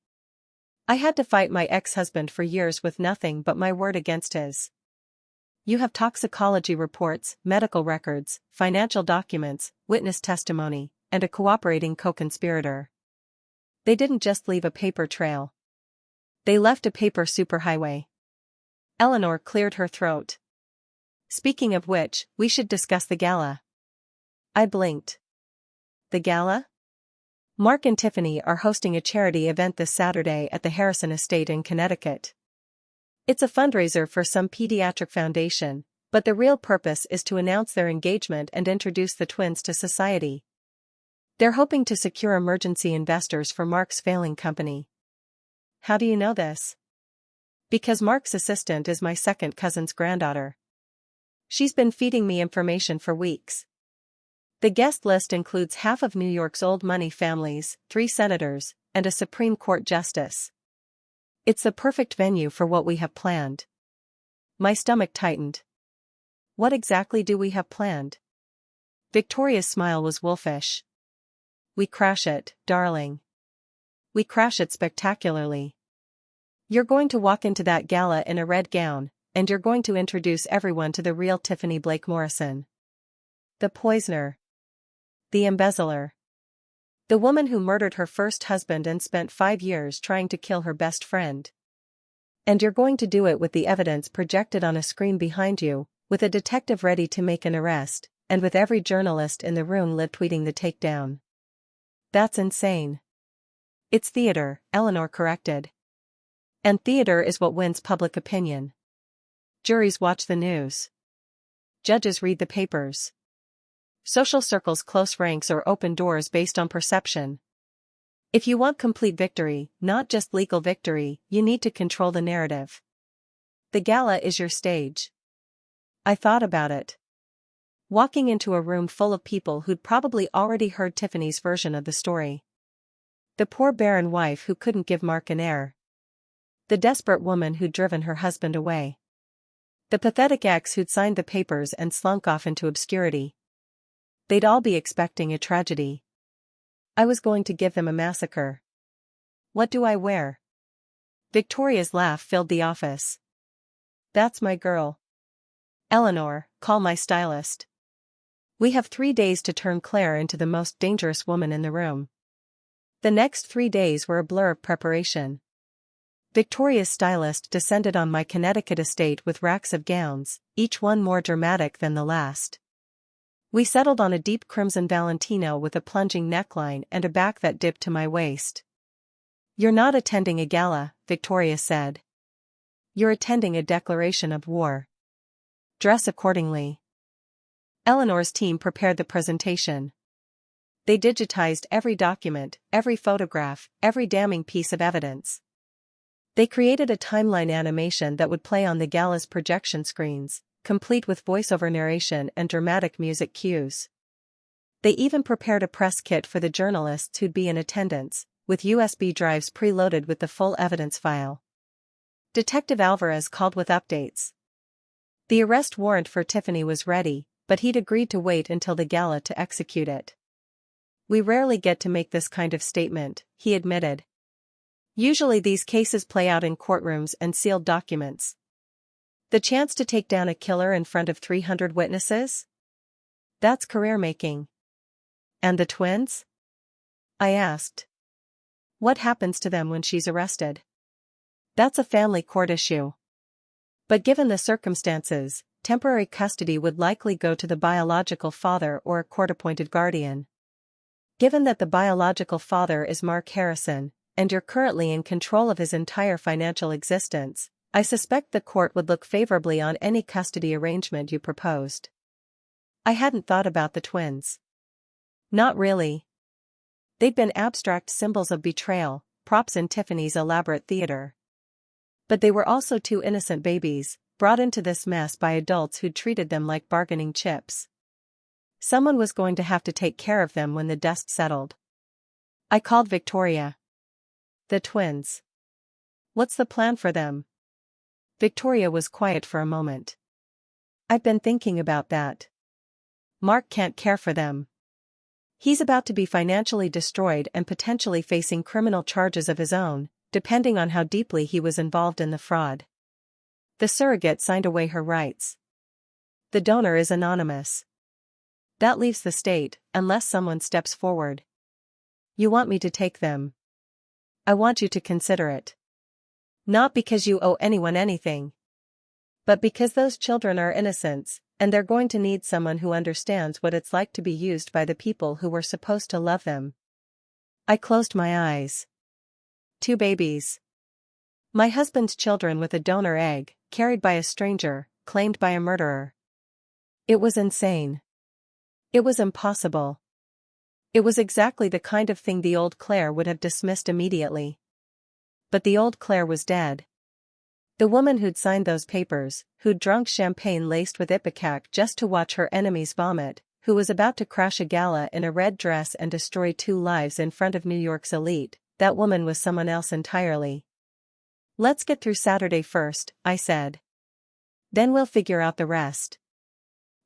I had to fight my ex-husband for years with nothing but my word against his. You have toxicology reports, medical records, financial documents, witness testimony, and a cooperating co-conspirator. They didn't just leave a paper trail. They left a paper superhighway. Eleanor cleared her throat. Speaking of which, we should discuss the gala. I blinked. The gala? Mark and Tiffany are hosting a charity event this Saturday at the Harrison Estate in Connecticut. It's a fundraiser for some pediatric foundation, but the real purpose is to announce their engagement and introduce the twins to society. They're hoping to secure emergency investors for Mark's failing company. How do you know this? Because Mark's assistant is my second cousin's granddaughter. She's been feeding me information for weeks. The guest list includes half of New York's old money families, 3 senators, and a Supreme Court justice. It's the perfect venue for what we have planned. My stomach tightened. What exactly do we have planned? Victoria's smile was wolfish. We crash it, darling. We crash it spectacularly. You're going to walk into that gala in a red gown, and you're going to introduce everyone to the real Tiffany Blake Morrison. The poisoner. The embezzler. The woman who murdered her first husband and spent 5 years trying to kill her best friend. And you're going to do it with the evidence projected on a screen behind you, with a detective ready to make an arrest, and with every journalist in the room live tweeting the takedown. That's insane. It's theater, Eleanor corrected. And theater is what wins public opinion. Juries watch the news. Judges read the papers. Social circles close ranks or open doors based on perception. If you want complete victory, not just legal victory, you need to control the narrative. The gala is your stage. I thought about it. Walking into a room full of people who'd probably already heard Tiffany's version of the story. The poor barren wife who couldn't give Mark an heir. The desperate woman who'd driven her husband away. The pathetic ex who'd signed the papers and slunk off into obscurity. They'd all be expecting a tragedy. I was going to give them a massacre. What do I wear? Victoria's laugh filled the office. That's my girl. Eleanor, call my stylist. We have 3 days to turn Claire into the most dangerous woman in the room. The next 3 days were a blur of preparation. Victoria's stylist descended on my Connecticut estate with racks of gowns, each one more dramatic than the last. We settled on a deep crimson Valentino with a plunging neckline and a back that dipped to my waist. You're not attending a gala, Victoria said. You're attending a declaration of war. Dress accordingly. Eleanor's team prepared the presentation. They digitized every document, every photograph, every damning piece of evidence. They created a timeline animation that would play on the gala's projection screens, complete with voiceover narration and dramatic music cues. They even prepared a press kit for the journalists who'd be in attendance, with USB drives preloaded with the full evidence file. Detective Alvarez called with updates. The arrest warrant for Tiffany was ready, but he'd agreed to wait until the gala to execute it. We rarely get to make this kind of statement, he admitted. Usually these cases play out in courtrooms and sealed documents. The chance to take down a killer in front of 300 witnesses? That's career-making. And the twins? I asked. What happens to them when she's arrested? That's a family court issue. But given the circumstances, temporary custody would likely go to the biological father or a court-appointed guardian. Given that the biological father is Mark Harrison, and you're currently in control of his entire financial existence, I suspect the court would look favorably on any custody arrangement you proposed. I hadn't thought about the twins. Not really. They'd been abstract symbols of betrayal, props in Tiffany's elaborate theater. But they were also 2 innocent babies, brought into this mess by adults who'd treated them like bargaining chips. Someone was going to have to take care of them when the dust settled. I called Victoria. The twins. What's the plan for them? Victoria was quiet for a moment. I've been thinking about that. Mark can't care for them. He's about to be financially destroyed and potentially facing criminal charges of his own, depending on how deeply he was involved in the fraud. The surrogate signed away her rights. The donor is anonymous. That leaves the state, unless someone steps forward. You want me to take them? I want you to consider it. Not because you owe anyone anything. But because those children are innocents, and they're going to need someone who understands what it's like to be used by the people who were supposed to love them. I closed my eyes. 2 babies. My husband's children with a donor egg, carried by a stranger, claimed by a murderer. It was insane. It was impossible. It was exactly the kind of thing the old Claire would have dismissed immediately. But the old Claire was dead. The woman who'd signed those papers, who'd drunk champagne laced with ipecac just to watch her enemies vomit, who was about to crash a gala in a red dress and destroy 2 lives in front of New York's elite, that woman was someone else entirely. Let's get through Saturday first, I said. Then we'll figure out the rest.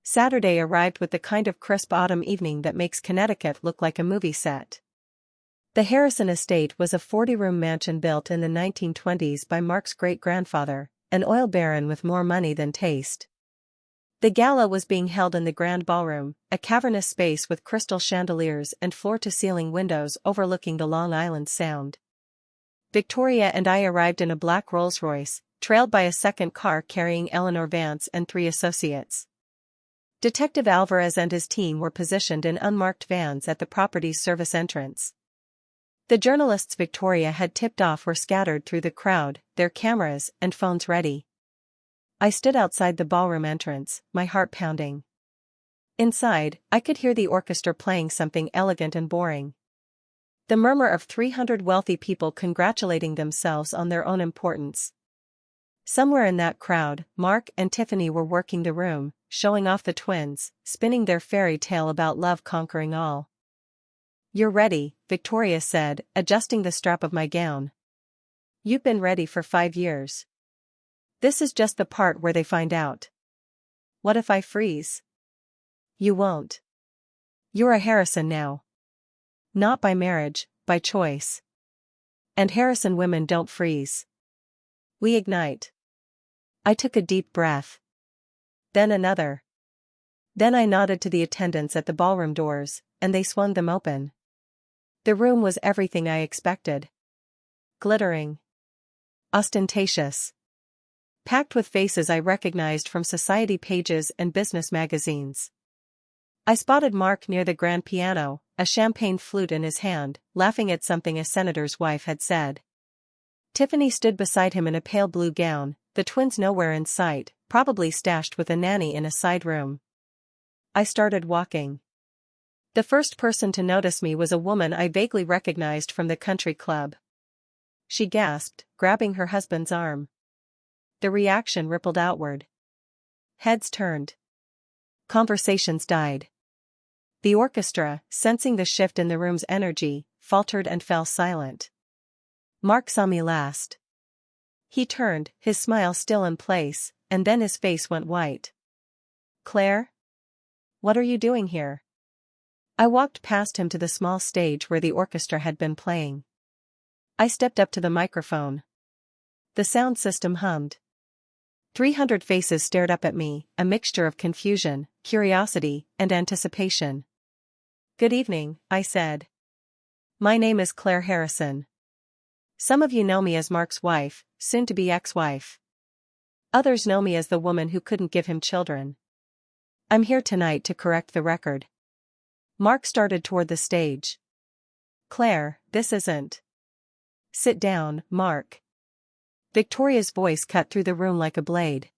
Saturday arrived with the kind of crisp autumn evening that makes Connecticut look like a movie set. The Harrison estate was a 40-room mansion built in the 1920s by Mark's great-grandfather, an oil baron with more money than taste. The gala was being held in the Grand Ballroom, a cavernous space with crystal chandeliers and floor-to-ceiling windows overlooking the Long Island Sound. Victoria and I arrived in a black Rolls-Royce, trailed by a second car carrying Eleanor Vance and 3 associates. Detective Alvarez and his team were positioned in unmarked vans at the property's service entrance. The journalists Victoria had tipped off were scattered through the crowd, their cameras and phones ready. I stood outside the ballroom entrance, my heart pounding. Inside, I could hear the orchestra playing something elegant and boring. The murmur of 300 wealthy people congratulating themselves on their own importance. Somewhere in that crowd, Mark and Tiffany were working the room, showing off the twins, spinning their fairy tale about love conquering all. "You're ready," Victoria said, adjusting the strap of my gown. "You've been ready for 5 years. This is just the part where they find out." "What if I freeze?" "You won't. You're a Harrison now. Not by marriage, by choice. And Harrison women don't freeze. We ignite." I took a deep breath. Then another. Then I nodded to the attendants at the ballroom doors, and they swung them open. The room was everything I expected. Glittering. Ostentatious. Packed with faces I recognized from society pages and business magazines. I spotted Mark near the grand piano, a champagne flute in his hand, laughing at something a senator's wife had said. Tiffany stood beside him in a pale blue gown, the twins nowhere in sight, probably stashed with a nanny in a side room. I started walking. The first person to notice me was a woman I vaguely recognized from the country club. She gasped, grabbing her husband's arm. The reaction rippled outward. Heads turned. Conversations died. The orchestra, sensing the shift in the room's energy, faltered and fell silent. Mark saw me last. He turned, his smile still in place, and then his face went white. "Claire? What are you doing here?" I walked past him to the small stage where the orchestra had been playing. I stepped up to the microphone. The sound system hummed. 300 faces stared up at me, a mixture of confusion, curiosity, and anticipation. "Good evening," I said. "My name is Claire Harrison. Some of you know me as Mark's wife, soon-to-be ex-wife. Others know me as the woman who couldn't give him children. I'm here tonight to correct the record." Mark started toward the stage. "Claire, this isn't." "Sit down, Mark." Victoria's voice cut through the room like a blade.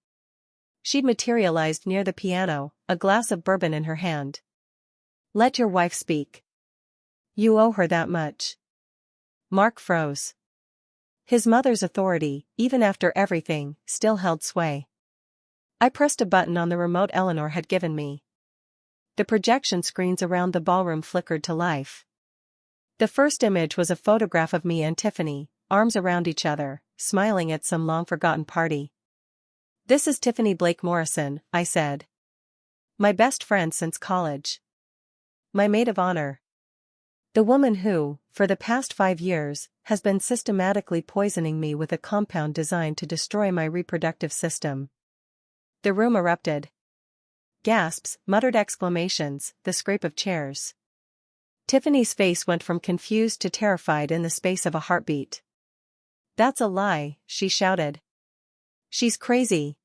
She'd materialized near the piano, a glass of bourbon in her hand. "Let your wife speak. You owe her that much." Mark froze. His mother's authority, even after everything, still held sway. I pressed a button on the remote Eleanor had given me. The projection screens around the ballroom flickered to life. The first image was a photograph of me and Tiffany, arms around each other, smiling at some long-forgotten party. "This is Tiffany Blake Morrison," I said. "My best friend since college. My maid of honor. The woman who, for the past 5 years, has been systematically poisoning me with a compound designed to destroy my reproductive system." The room erupted. Gasps, muttered exclamations, the scrape of chairs. Tiffany's face went from confused to terrified in the space of a heartbeat. "That's a lie," she shouted. "She's crazy.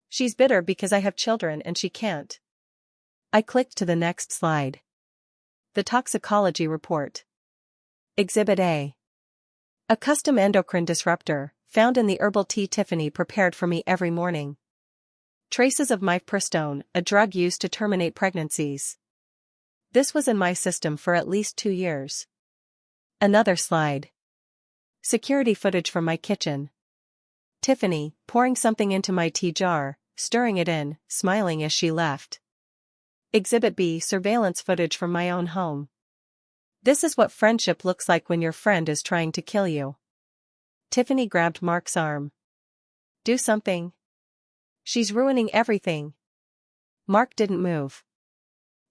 She's bitter because I have children and she can't." I clicked to the next slide. The toxicology report. Exhibit A. A custom endocrine disruptor, found in the herbal tea Tiffany prepared for me every morning. Traces of mifepristone, a drug used to terminate pregnancies. This was in my system for at least 2 years. Another slide. Security footage from my kitchen. Tiffany, pouring something into my tea jar, stirring it in, smiling as she left. Exhibit B. Surveillance footage from my own home. This is what friendship looks like when your friend is trying to kill you. Tiffany grabbed Mark's arm. "Do something. She's ruining everything." Mark didn't move.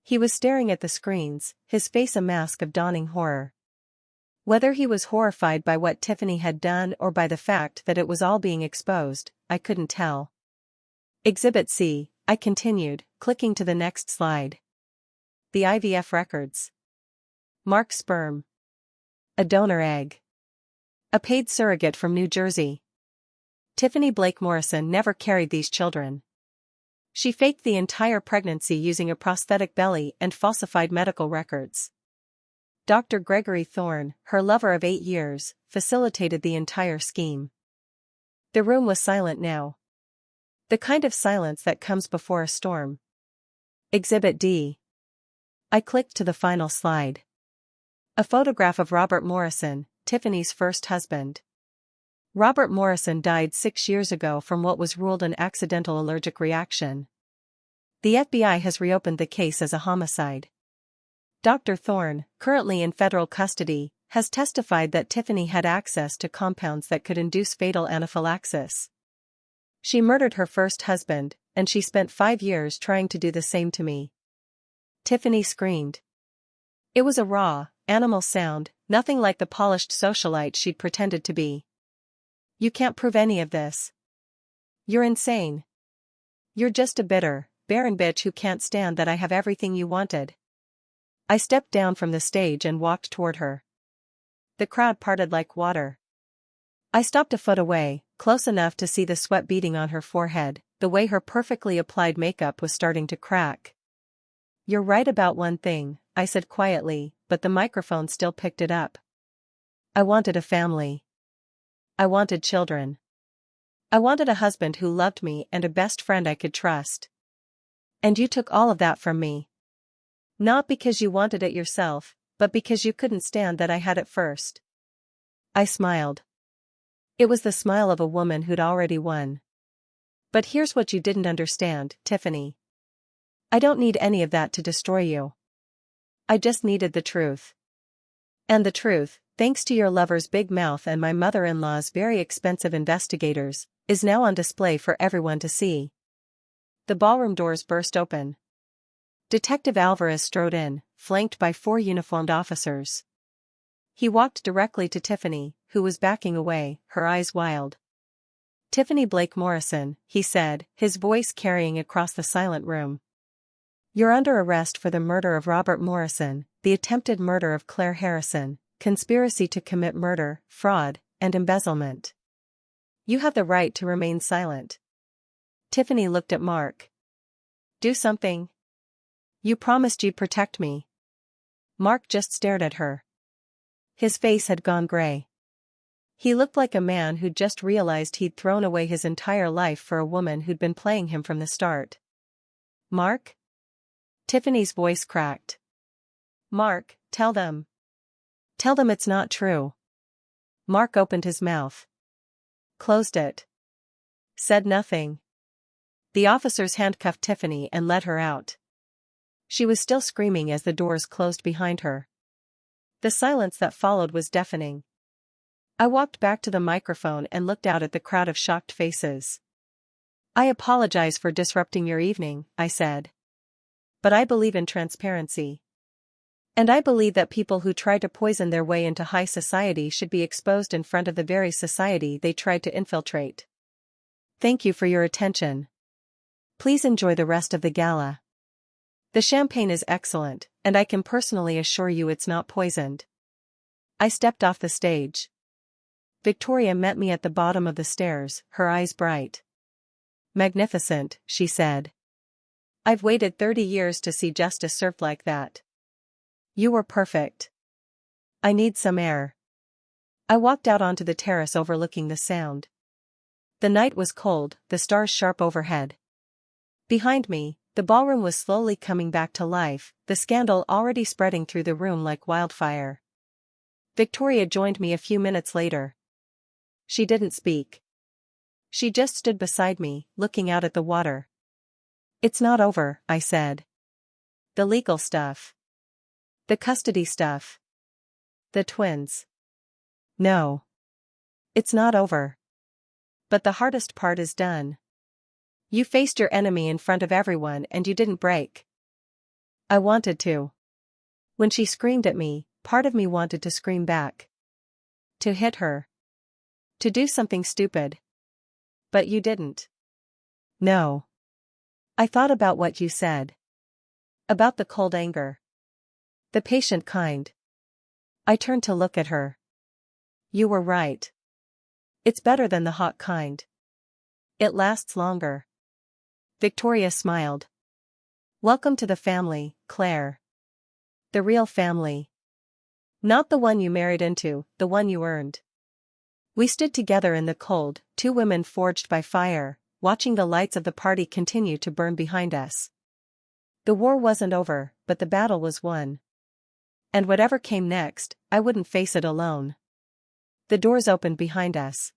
He was staring at the screens, his face a mask of dawning horror. Whether he was horrified by what Tiffany had done or by the fact that it was all being exposed, I couldn't tell. Exhibit C, I continued, clicking to the next slide. The IVF records. Mark's sperm. A donor egg. A paid surrogate from New Jersey. Tiffany Blake Morrison never carried these children. She faked the entire pregnancy using a prosthetic belly and falsified medical records. Dr. Gregory Thorne, her lover of 8 years, facilitated the entire scheme. The room was silent now. The kind of silence that comes before a storm. Exhibit D. I clicked to the final slide. A photograph of Robert Morrison, Tiffany's first husband. Robert Morrison died 6 years ago from what was ruled an accidental allergic reaction. The FBI has reopened the case as a homicide. Dr. Thorne, currently in federal custody, has testified that Tiffany had access to compounds that could induce fatal anaphylaxis. She murdered her first husband, and she spent 5 years trying to do the same to me. Tiffany screamed. It was a raw, animal sound, nothing like the polished socialite she'd pretended to be. You can't prove any of this. You're insane. You're just a bitter, barren bitch who can't stand that I have everything you wanted. I stepped down from the stage and walked toward her. The crowd parted like water. I stopped a foot away, close enough to see the sweat beading on her forehead, the way her perfectly applied makeup was starting to crack. You're right about one thing, I said quietly, but the microphone still picked it up. I wanted a family. I wanted children. I wanted a husband who loved me and a best friend I could trust. And you took all of that from me. Not because you wanted it yourself, but because you couldn't stand that I had it first. I smiled. It was the smile of a woman who'd already won. But here's what you didn't understand, Tiffany. I don't need any of that to destroy you. I just needed the truth. And the truth, thanks to your lover's big mouth and my mother-in-law's very expensive investigators, is now on display for everyone to see. The ballroom doors burst open. Detective Alvarez strode in, flanked by 4 uniformed officers. He walked directly to Tiffany, who was backing away, her eyes wild. Tiffany Blake Morrison, he said, his voice carrying across the silent room. You're under arrest for the murder of Robert Morrison, the attempted murder of Claire Harrison, conspiracy to commit murder, fraud, and embezzlement. You have the right to remain silent. Tiffany looked at Mark. Do something. You promised you'd protect me. Mark just stared at her. His face had gone gray. He looked like a man who'd just realized he'd thrown away his entire life for a woman who'd been playing him from the start. Mark? Tiffany's voice cracked. Mark, tell them. Tell them it's not true. Mark opened his mouth. Closed it. Said nothing. The officers handcuffed Tiffany and led her out. She was still screaming as the doors closed behind her. The silence that followed was deafening. I walked back to the microphone and looked out at the crowd of shocked faces. I apologize for disrupting your evening, I said. But I believe in transparency. And I believe that people who try to poison their way into high society should be exposed in front of the very society they tried to infiltrate. Thank you for your attention. Please enjoy the rest of the gala. The champagne is excellent, and I can personally assure you it's not poisoned. I stepped off the stage. Victoria met me at the bottom of the stairs, her eyes bright. Magnificent, she said. I've waited 30 years to see justice served like that. You were perfect. I need some air. I walked out onto the terrace overlooking the Sound. The night was cold, the stars sharp overhead. Behind me, the ballroom was slowly coming back to life, the scandal already spreading through the room like wildfire. Victoria joined me a few minutes later. She didn't speak. She just stood beside me, looking out at the water. It's not over, I said. The legal stuff. The custody stuff. The twins. No. It's not over. But the hardest part is done. You faced your enemy in front of everyone and you didn't break. I wanted to. When she screamed at me, part of me wanted to scream back. To hit her. To do something stupid. But you didn't. No. I thought about what you said. About the cold anger. The patient kind. I turned to look at her. You were right. It's better than the hot kind. It lasts longer. Victoria smiled. Welcome to the family, Claire. The real family. Not the one you married into, the one you earned. We stood together in the cold, two women forged by fire, watching the lights of the party continue to burn behind us. The war wasn't over, but the battle was won. And whatever came next, I wouldn't face it alone. The doors opened behind us.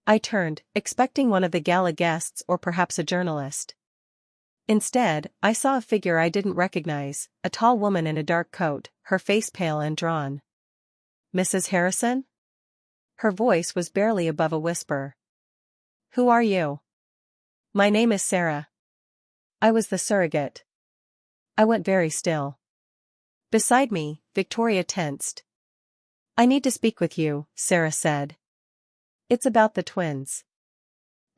I turned, expecting one of the gala guests or perhaps a journalist. Instead, I saw a figure I didn't recognize, a tall woman in a dark coat, her face pale and drawn. Mrs. Harrison? Her voice was barely above a whisper. Who are you? My name is Sarah. I was the surrogate. I went very still. Beside me, Victoria tensed. I need to speak with you, Sarah said. It's about the twins.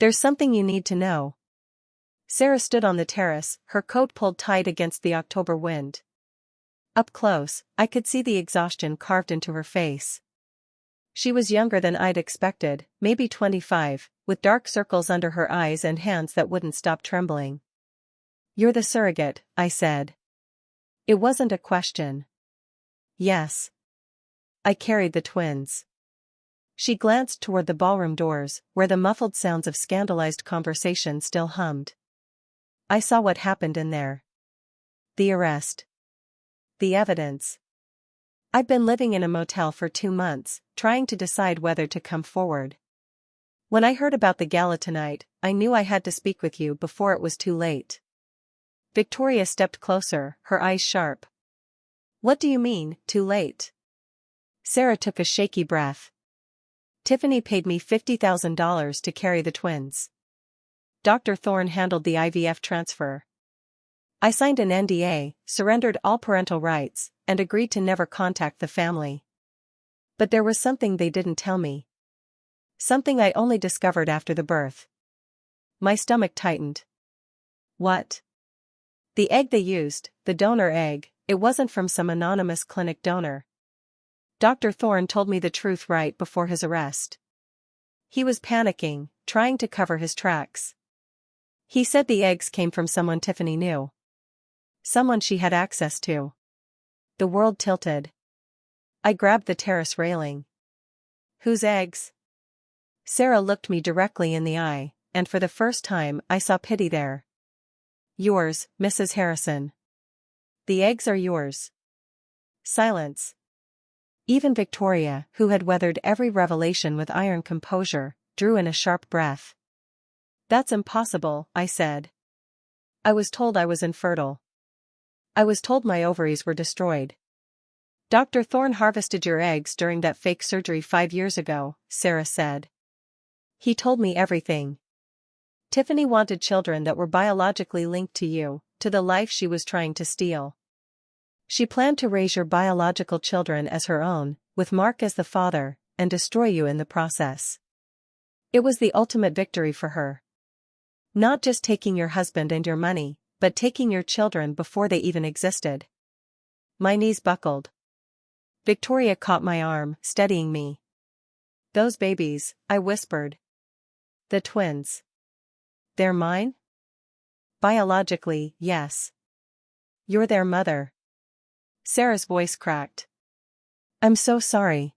There's something you need to know. Sarah stood on the terrace, her coat pulled tight against the October wind. Up close, I could see the exhaustion carved into her face. She was younger than I'd expected, maybe 25, with dark circles under her eyes and hands that wouldn't stop trembling. You're the surrogate, I said. It wasn't a question. Yes. I carried the twins. She glanced toward the ballroom doors, where the muffled sounds of scandalized conversation still hummed. I saw what happened in there. The arrest. The evidence. I'd been living in a motel for 2 months, trying to decide whether to come forward. When I heard about the gala tonight, I knew I had to speak with you before it was too late. Victoria stepped closer, her eyes sharp. What do you mean, too late? Sarah took a shaky breath. Tiffany paid me $50,000 to carry the twins. Dr. Thorne handled the IVF transfer. I signed an NDA, surrendered all parental rights, and agreed to never contact the family. But there was something they didn't tell me. Something I only discovered after the birth. My stomach tightened. What? The egg they used, the donor egg, it wasn't from some anonymous clinic donor. Dr. Thorne told me the truth right before his arrest. He was panicking, trying to cover his tracks. He said the eggs came from someone Tiffany knew. Someone she had access to. The world tilted. I grabbed the terrace railing. Whose eggs? Sarah looked me directly in the eye, and for the first time I saw pity there. Yours, Mrs. Harrison. The eggs are yours. Silence. Even Victoria, who had weathered every revelation with iron composure, drew in a sharp breath. That's impossible, I said. I was told I was infertile. I was told my ovaries were destroyed. Dr. Thorne harvested your eggs during that fake surgery 5 years ago, Sarah said. He told me everything. Tiffany wanted children that were biologically linked to you, to the life she was trying to steal. She planned to raise your biological children as her own, with Mark as the father, and destroy you in the process. It was the ultimate victory for her. Not just taking your husband and your money, but taking your children before they even existed. My knees buckled. Victoria caught my arm, steadying me. Those babies, I whispered. The twins. They're mine? Biologically, yes. You're their mother. Sarah's voice cracked. I'm so sorry.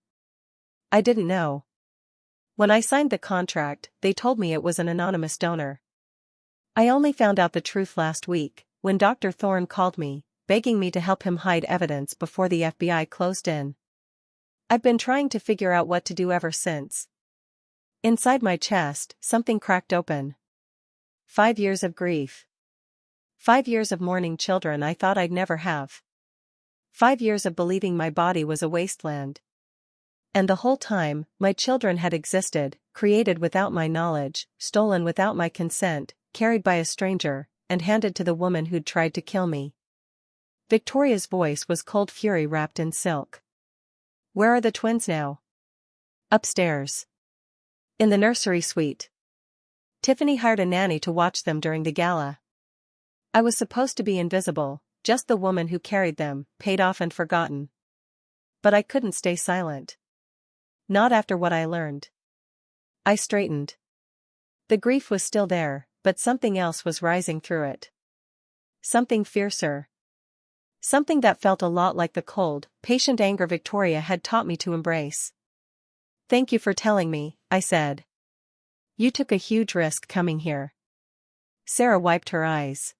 I didn't know. When I signed the contract, they told me it was an anonymous donor. I only found out the truth last week, when Dr. Thorne called me, begging me to help him hide evidence before the FBI closed in. I've been trying to figure out what to do ever since. Inside my chest, something cracked open. 5 years of grief. 5 years of mourning children I thought I'd never have. 5 years of believing my body was a wasteland. And the whole time, my children had existed, created without my knowledge, stolen without my consent, carried by a stranger, and handed to the woman who'd tried to kill me. Victoria's voice was cold fury wrapped in silk. Where are the twins now? Upstairs. In the nursery suite. Tiffany hired a nanny to watch them during the gala. I was supposed to be invisible, just the woman who carried them, paid off and forgotten. But I couldn't stay silent. Not after what I learned. I straightened. The grief was still there, but something else was rising through it. Something fiercer. Something that felt a lot like the cold, patient anger Victoria had taught me to embrace. "Thank you for telling me," I said. "You took a huge risk coming here." Sarah wiped her eyes.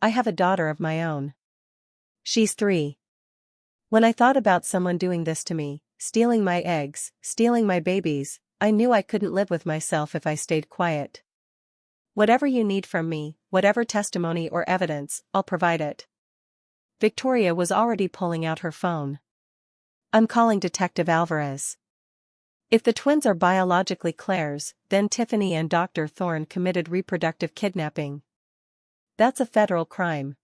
"I have a daughter of my own. She's 3. When I thought about someone doing this to me, stealing my eggs, stealing my babies, I knew I couldn't live with myself if I stayed quiet. Whatever you need from me, whatever testimony or evidence, I'll provide it." Victoria was already pulling out her phone. "I'm calling Detective Alvarez. If the twins are biologically Claire's, then Tiffany and Dr. Thorne committed reproductive kidnapping. That's a federal crime.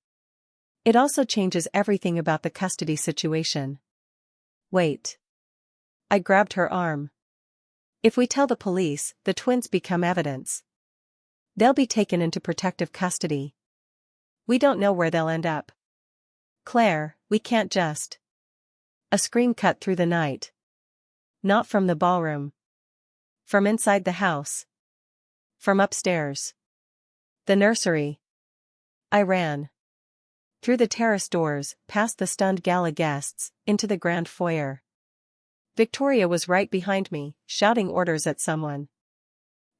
It also changes everything about the custody situation." "Wait." I grabbed her arm. "If we tell the police, the twins become evidence. They'll be taken into protective custody. We don't know where they'll end up. Claire, we can't just..." A scream cut through the night. Not from the ballroom. From inside the house. From upstairs. The nursery. I ran. Through the terrace doors, past the stunned gala guests, into the grand foyer. Victoria was right behind me, shouting orders at someone.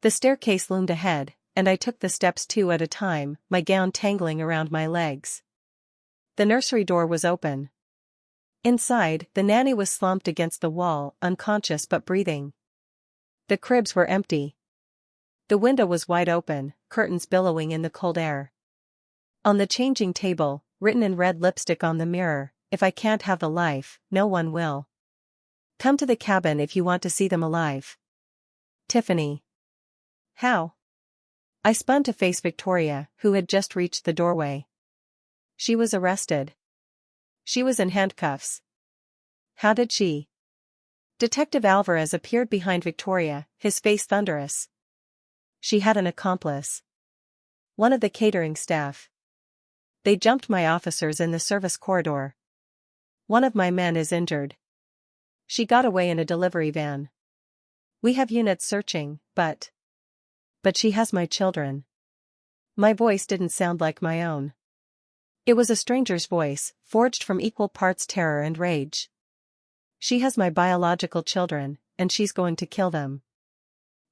The staircase loomed ahead, and I took the steps 2 at a time, my gown tangling around my legs. The nursery door was open. Inside, the nanny was slumped against the wall, unconscious but breathing. The cribs were empty. The window was wide open, curtains billowing in the cold air. On the changing table, written in red lipstick on the mirror, "If I can't have the life, no one will. Come to the cabin if you want to see them alive. Tiffany." "How?" I spun to face Victoria, who had just reached the doorway. "She was arrested. She was in handcuffs." "How did she?" Detective Alvarez appeared behind Victoria, his face thunderous. "She had an accomplice. One of the catering staff. They jumped my officers in the service corridor. One of my men is injured. She got away in a delivery van. We have units searching, but she has my children." My voice didn't sound like my own. It was a stranger's voice, forged from equal parts terror and rage. "She has my biological children, and she's going to kill them.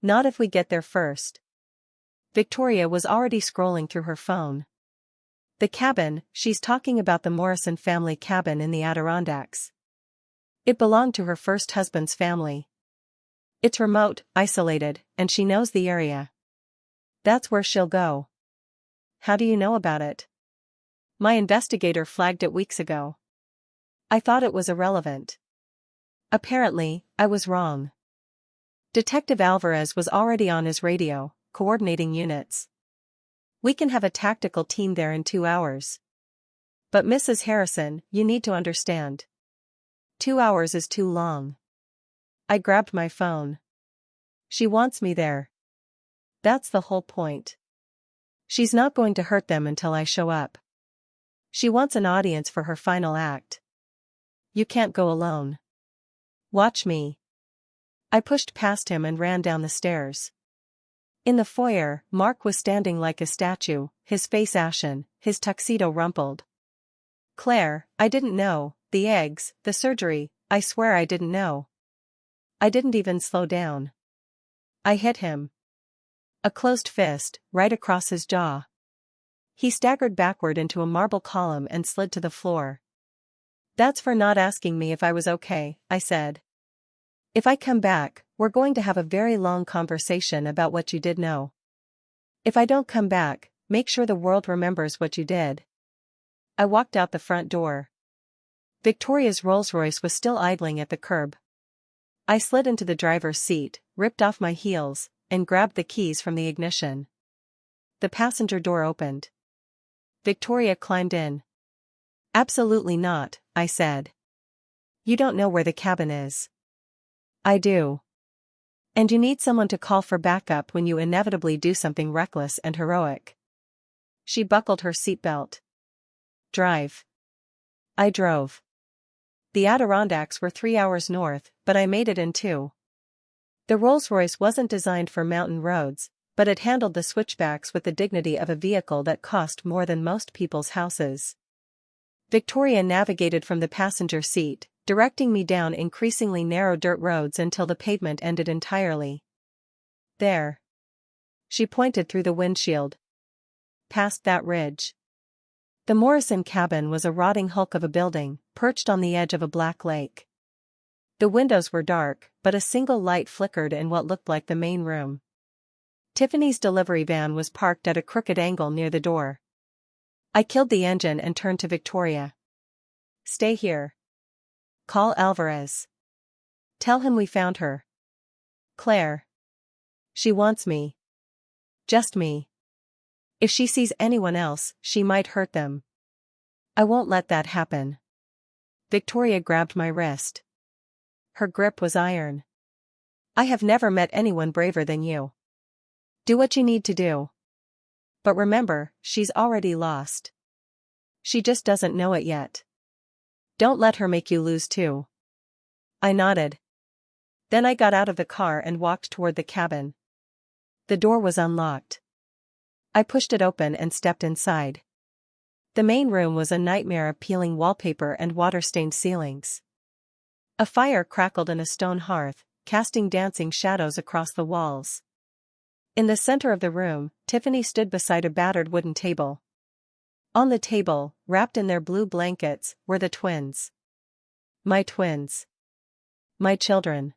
Not if we get there first." Victoria was already scrolling through her phone. "The cabin, she's talking about the Morrison family cabin in the Adirondacks. It belonged to her first husband's family. It's remote, isolated, and she knows the area. That's where she'll go." "How do you know about it?" "My investigator flagged it weeks ago. I thought it was irrelevant. Apparently, I was wrong." Detective Alvarez was already on his radio, coordinating units. "We can have a tactical team there in 2 hours. But Mrs. Harrison, you need to understand. 2 hours is too long." I grabbed my phone. "She wants me there. That's the whole point. She's not going to hurt them until I show up. She wants an audience for her final act. You can't go alone. Watch me." I pushed past him and ran down the stairs. In the foyer, Mark was standing like a statue, his face ashen, his tuxedo rumpled. "Claire, I didn't know, the eggs, the surgery, I swear I didn't know." I didn't even slow down. I hit him. A closed fist, right across his jaw. He staggered backward into a marble column and slid to the floor. "That's for not asking me if I was okay," I said. "If I come back, we're going to have a very long conversation about what you did know. If I don't come back, make sure the world remembers what you did." I walked out the front door. Victoria's Rolls-Royce was still idling at the curb. I slid into the driver's seat, ripped off my heels, and grabbed the keys from the ignition. The passenger door opened. Victoria climbed in. "Absolutely not," I said. "You don't know where the cabin is." "I do. And you need someone to call for backup when you inevitably do something reckless and heroic." She buckled her seatbelt. "Drive." I drove. The Adirondacks were 3 hours north, but I made it in 2. The Rolls-Royce wasn't designed for mountain roads, but it handled the switchbacks with the dignity of a vehicle that cost more than most people's houses. Victoria navigated from the passenger seat, directing me down increasingly narrow dirt roads until the pavement ended entirely. There. She pointed through the windshield. Past that ridge. The Morrison cabin was a rotting hulk of a building, perched on the edge of a black lake. The windows were dark, but a single light flickered in what looked like the main room. Tiffany's delivery van was parked at a crooked angle near the door. I killed the engine and turned to Victoria. Stay here. Call Alvarez. Tell him we found her. Claire. She wants me. Just me. If she sees anyone else, she might hurt them. I won't let that happen. Victoria grabbed my wrist. Her grip was iron. I have never met anyone braver than you. Do what you need to do. But remember, she's already lost. She just doesn't know it yet. Don't let her make you lose too. I nodded. Then I got out of the car and walked toward the cabin. The door was unlocked. I pushed it open and stepped inside. The main room was a nightmare of peeling wallpaper and water-stained ceilings. A fire crackled in a stone hearth, casting dancing shadows across the walls. In the center of the room, Tiffany stood beside a battered wooden table. On the table, wrapped in their blue blankets, were the twins. My twins. My children.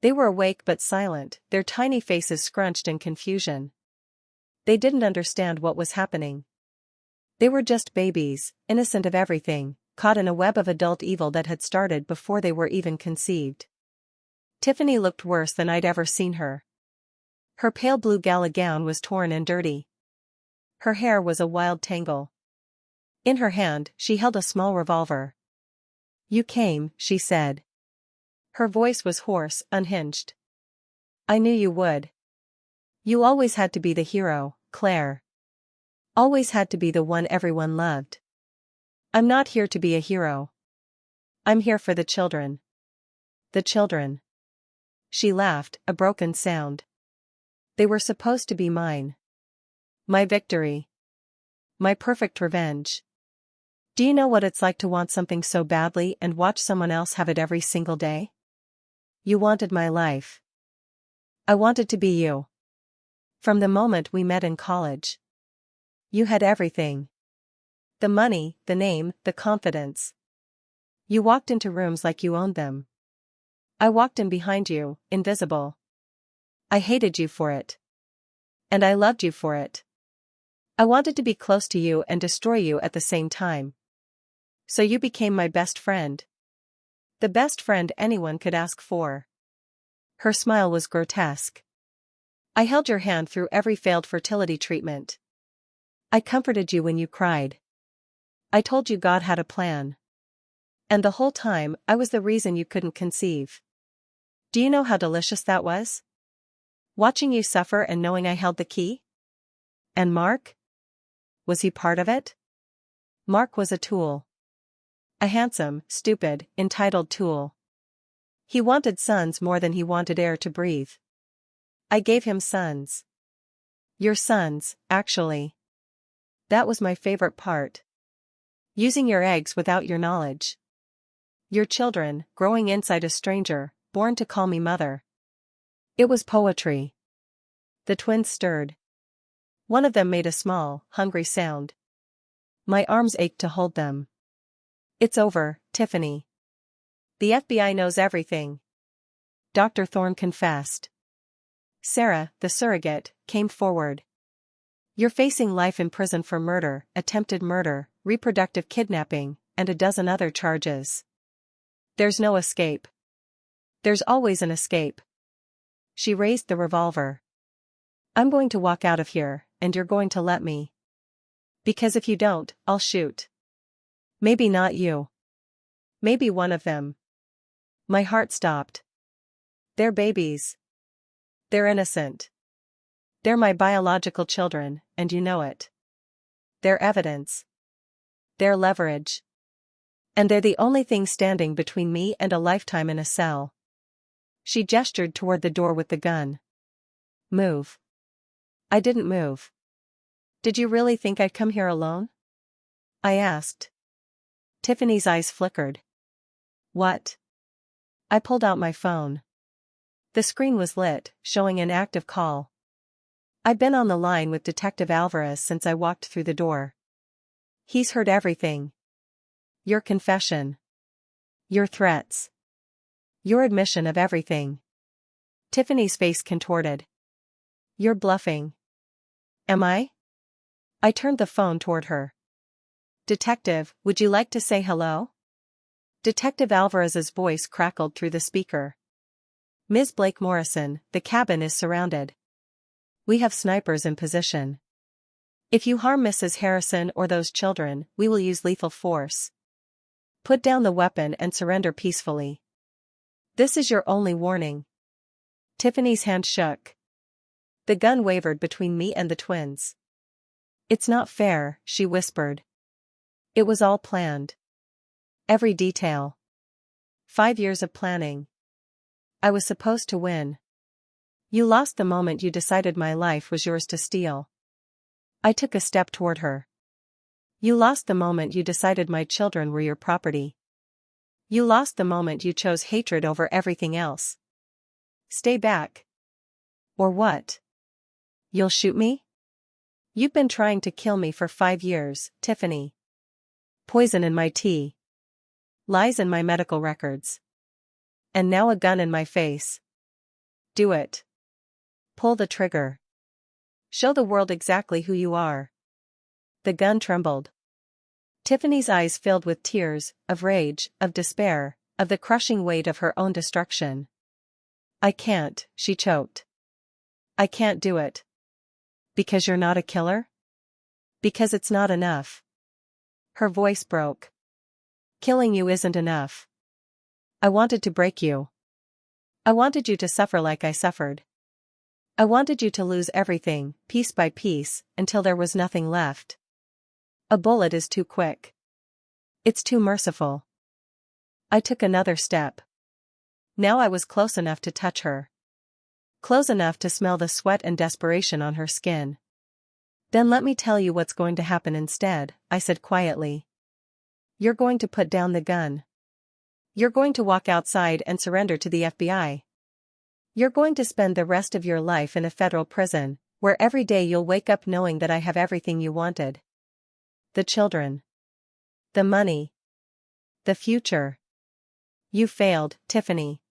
They were awake but silent, their tiny faces scrunched in confusion. They didn't understand what was happening. They were just babies, innocent of everything, caught in a web of adult evil that had started before they were even conceived. Tiffany looked worse than I'd ever seen her. Her pale blue gala gown was torn and dirty. Her hair was a wild tangle. In her hand, she held a small revolver. You came, she said. Her voice was hoarse, unhinged. I knew you would. You always had to be the hero, Claire. Always had to be the one everyone loved. I'm not here to be a hero. I'm here for the children. The children. She laughed, a broken sound. They were supposed to be mine. My victory. My perfect revenge. Do you know what it's like to want something so badly and watch someone else have it every single day? You wanted my life. I wanted to be you. From the moment we met in college. You had everything. The money, the name, the confidence. You walked into rooms like you owned them. I walked in behind you, invisible. I hated you for it. And I loved you for it. I wanted to be close to you and destroy you at the same time. So you became my best friend. The best friend anyone could ask for. Her smile was grotesque. I held your hand through every failed fertility treatment. I comforted you when you cried. I told you God had a plan. And the whole time, I was the reason you couldn't conceive. Do you know how delicious that was? Watching you suffer and knowing I held the key? And Mark? Was he part of it? Mark was a tool. A handsome, stupid, entitled tool. He wanted sons more than he wanted air to breathe. I gave him sons. Your sons, actually. That was my favorite part. Using your eggs without your knowledge. Your children, growing inside a stranger, born to call me mother. It was poetry. The twins stirred. One of them made a small, hungry sound. My arms ached to hold them. It's over, Tiffany. The FBI knows everything. Dr. Thorne confessed. Sarah, the surrogate, came forward. You're facing life in prison for murder, attempted murder, reproductive kidnapping, and a dozen other charges. There's no escape. There's always an escape. She raised the revolver. I'm going to walk out of here, and you're going to let me. Because if you don't, I'll shoot. Maybe not you. Maybe one of them. My heart stopped. They're babies. They're innocent. They're my biological children, and you know it. They're evidence. They're leverage. And they're the only thing standing between me and a lifetime in a cell. She gestured toward the door with the gun. Move. I didn't move. Did you really think I'd come here alone? I asked. Tiffany's eyes flickered. What? I pulled out my phone. The screen was lit, showing an active call. I'd been on the line with Detective Alvarez since I walked through the door. He's heard everything. Your confession. Your threats. Your admission of everything. Tiffany's face contorted. You're bluffing. Am I? I turned the phone toward her. Detective, would you like to say hello? Detective Alvarez's voice crackled through the speaker. Ms. Blake Morrison, the cabin is surrounded. We have snipers in position. If you harm Mrs. Harrison or those children, we will use lethal force. Put down the weapon and surrender peacefully. This is your only warning. Tiffany's hand shook. The gun wavered between me and the twins. It's not fair, she whispered. It was all planned. Every detail. 5 years of planning. I was supposed to win. You lost the moment you decided my life was yours to steal. I took a step toward her. You lost the moment you decided my children were your property. You lost the moment you chose hatred over everything else. Stay back. Or what? You'll shoot me? You've been trying to kill me for 5 years, Tiffany. Poison in my tea. Lies in my medical records. And now a gun in my face. Do it. Pull the trigger. Show the world exactly who you are. The gun trembled. Tiffany's eyes filled with tears, of rage, of despair, of the crushing weight of her own destruction. I can't, she choked. I can't do it. Because you're not a killer? Because it's not enough. Her voice broke. Killing you isn't enough. I wanted to break you. I wanted you to suffer like I suffered. I wanted you to lose everything, piece by piece, until there was nothing left. A bullet is too quick. It's too merciful. I took another step. Now I was close enough to touch her. Close enough to smell the sweat and desperation on her skin. Then let me tell you what's going to happen instead, I said quietly. You're going to put down the gun. You're going to walk outside and surrender to the FBI. You're going to spend the rest of your life in a federal prison, where every day you'll wake up knowing that I have everything you wanted. The children. The money. The future. You failed, Tiffany.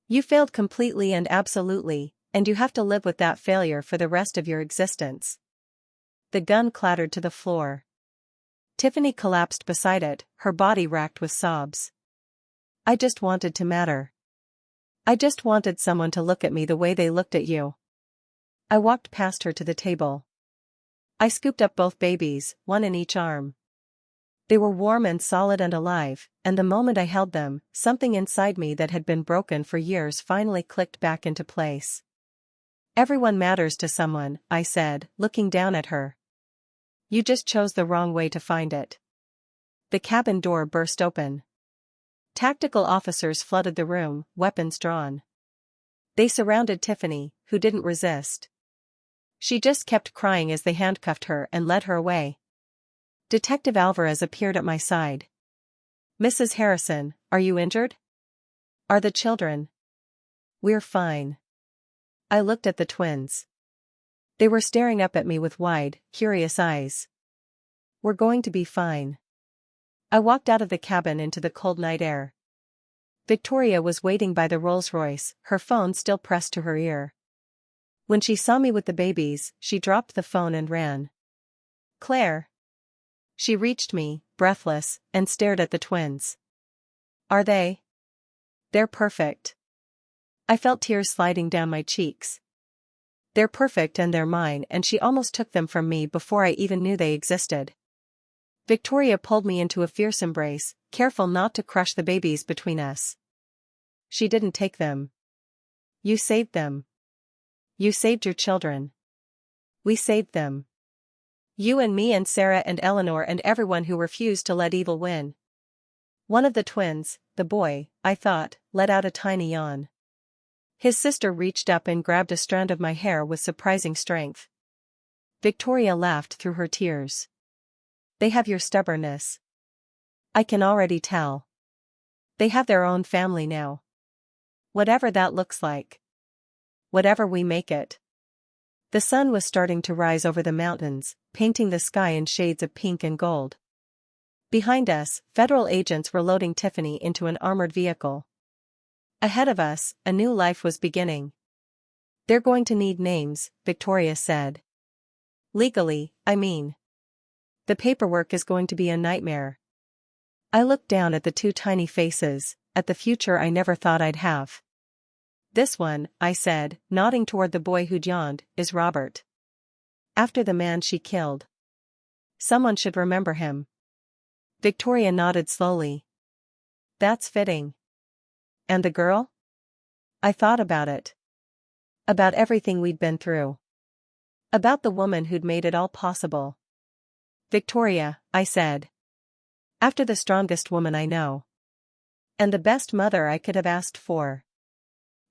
You failed completely and absolutely, and you have to live with that failure for the rest of your existence. The gun clattered to the floor. Tiffany collapsed beside it, her body racked with sobs. I just wanted to matter. I just wanted someone to look at me the way they looked at you. I walked past her to the table. I scooped up both babies, one in each arm. They were warm and solid and alive, and the moment I held them, something inside me that had been broken for years finally clicked back into place. Everyone matters to someone, I said, looking down at her. You just chose the wrong way to find it. The cabin door burst open. Tactical officers flooded the room, weapons drawn. They surrounded Tiffany, who didn't resist. She just kept crying as they handcuffed her and led her away. Detective Alvarez appeared at my side. Mrs. Harrison, are you injured? Are the children? We're fine. I looked at the twins. They were staring up at me with wide, curious eyes. We're going to be fine. I walked out of the cabin into the cold night air. Victoria was waiting by the Rolls-Royce, her phone still pressed to her ear. When she saw me with the babies, she dropped the phone and ran. Claire. She reached me, breathless, and stared at the twins. Are they? They're perfect. I felt tears sliding down my cheeks. They're perfect and they're mine, and she almost took them from me before I even knew they existed. Victoria pulled me into a fierce embrace, careful not to crush the babies between us. She didn't take them. You saved them. You saved your children. We saved them. You and me and Sarah and Eleanor and everyone who refused to let evil win. One of the twins, the boy, I thought, let out a tiny yawn. His sister reached up and grabbed a strand of my hair with surprising strength. Victoria laughed through her tears. They have your stubbornness. I can already tell. They have their own family now. Whatever that looks like. Whatever we make it. The sun was starting to rise over the mountains, painting the sky in shades of pink and gold. Behind us, federal agents were loading Tiffany into an armored vehicle. Ahead of us, a new life was beginning. They're going to need names, Victoria said. Legally, I mean. The paperwork is going to be a nightmare. I looked down at the two tiny faces, at the future I never thought I'd have. This one, I said, nodding toward the boy who'd yawned, is Robert. After the man she killed. Someone should remember him. Victoria nodded slowly. That's fitting. And the girl? I thought about it. About everything we'd been through. About the woman who'd made it all possible. Victoria, I said. After the strongest woman I know. And the best mother I could have asked for.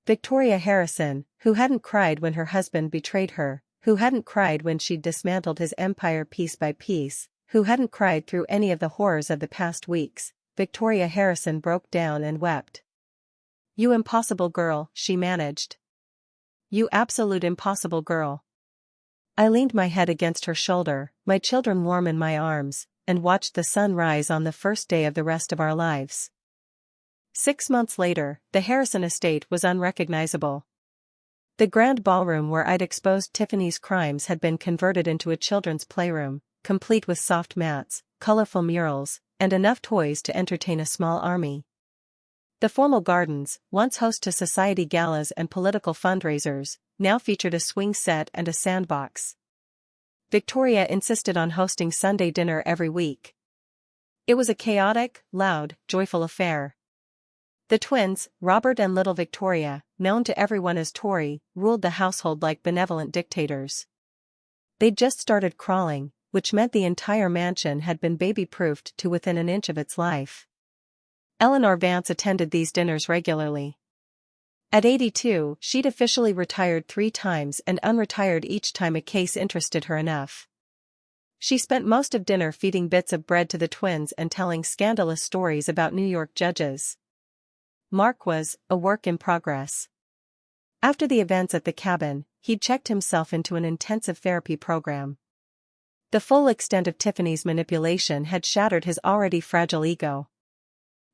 Victoria Harrison, who hadn't cried when her husband betrayed her, who hadn't cried when she'd dismantled his empire piece by piece, who hadn't cried through any of the horrors of the past weeks, Victoria Harrison broke down and wept. You impossible girl, she managed. You absolute impossible girl. I leaned my head against her shoulder, my children warm in my arms, and watched the sun rise on the first day of the rest of our lives. 6 months later, the Harrison estate was unrecognizable. The grand ballroom where I'd exposed Tiffany's crimes had been converted into a children's playroom, complete with soft mats, colorful murals, and enough toys to entertain a small army. The formal gardens, once host to society galas and political fundraisers, now featured a swing set and a sandbox. Victoria insisted on hosting Sunday dinner every week. It was a chaotic, loud, joyful affair. The twins, Robert and little Victoria, known to everyone as Tori, ruled the household like benevolent dictators. They'd just started crawling, which meant the entire mansion had been baby-proofed to within an inch of its life. Eleanor Vance attended these dinners regularly. At 82, she'd officially retired 3 times and unretired each time a case interested her enough. She spent most of dinner feeding bits of bread to the twins and telling scandalous stories about New York judges. Mark was a work in progress. After the events at the cabin, he'd checked himself into an intensive therapy program. The full extent of Tiffany's manipulation had shattered his already fragile ego.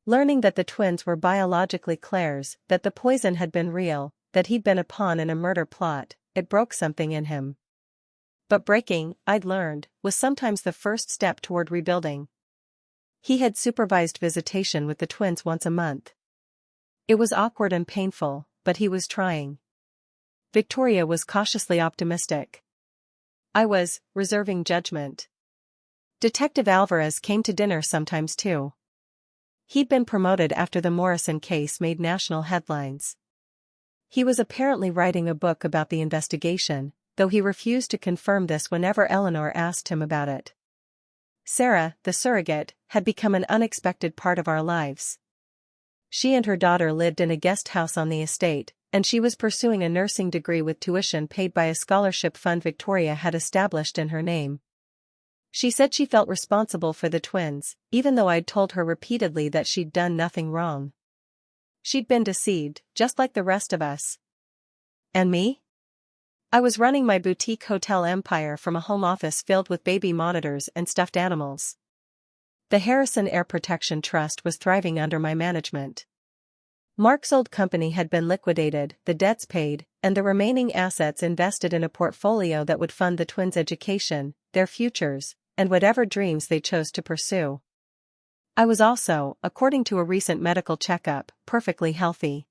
Learning that the twins were biologically Claire's, that the poison had been real, that he'd been a pawn in a murder plot, it broke something in him. But breaking, I'd learned, was sometimes the first step toward rebuilding. He had supervised visitation with the twins once a month. It was awkward and painful, but he was trying. Victoria was cautiously optimistic. I was reserving judgment. Detective Alvarez came to dinner sometimes too. He'd been promoted after the Morrison case made national headlines. He was apparently writing a book about the investigation, though he refused to confirm this whenever Eleanor asked him about it. Sarah, the surrogate, had become an unexpected part of our lives. She and her daughter lived in a guest house on the estate, and she was pursuing a nursing degree with tuition paid by a scholarship fund Victoria had established in her name. She said she felt responsible for the twins, even though I'd told her repeatedly that she'd done nothing wrong. She'd been deceived, just like the rest of us. And me? I was running my boutique hotel empire from a home office filled with baby monitors and stuffed animals. The Harrison Air Protection Trust was thriving under my management. Mark's old company had been liquidated, the debts paid, and the remaining assets invested in a portfolio that would fund the twins' education, their futures, and whatever dreams they chose to pursue. I was also, according to a recent medical checkup, perfectly healthy.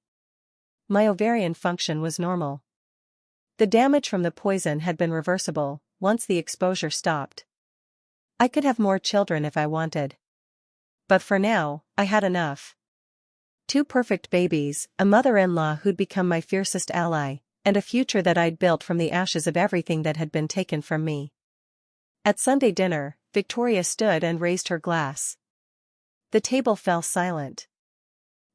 My ovarian function was normal. The damage from the poison had been reversible, once the exposure stopped. I could have more children if I wanted. But for now, I had enough. 2 perfect babies, a mother-in-law who'd become my fiercest ally, and a future that I'd built from the ashes of everything that had been taken from me. At Sunday dinner, Victoria stood and raised her glass. The table fell silent.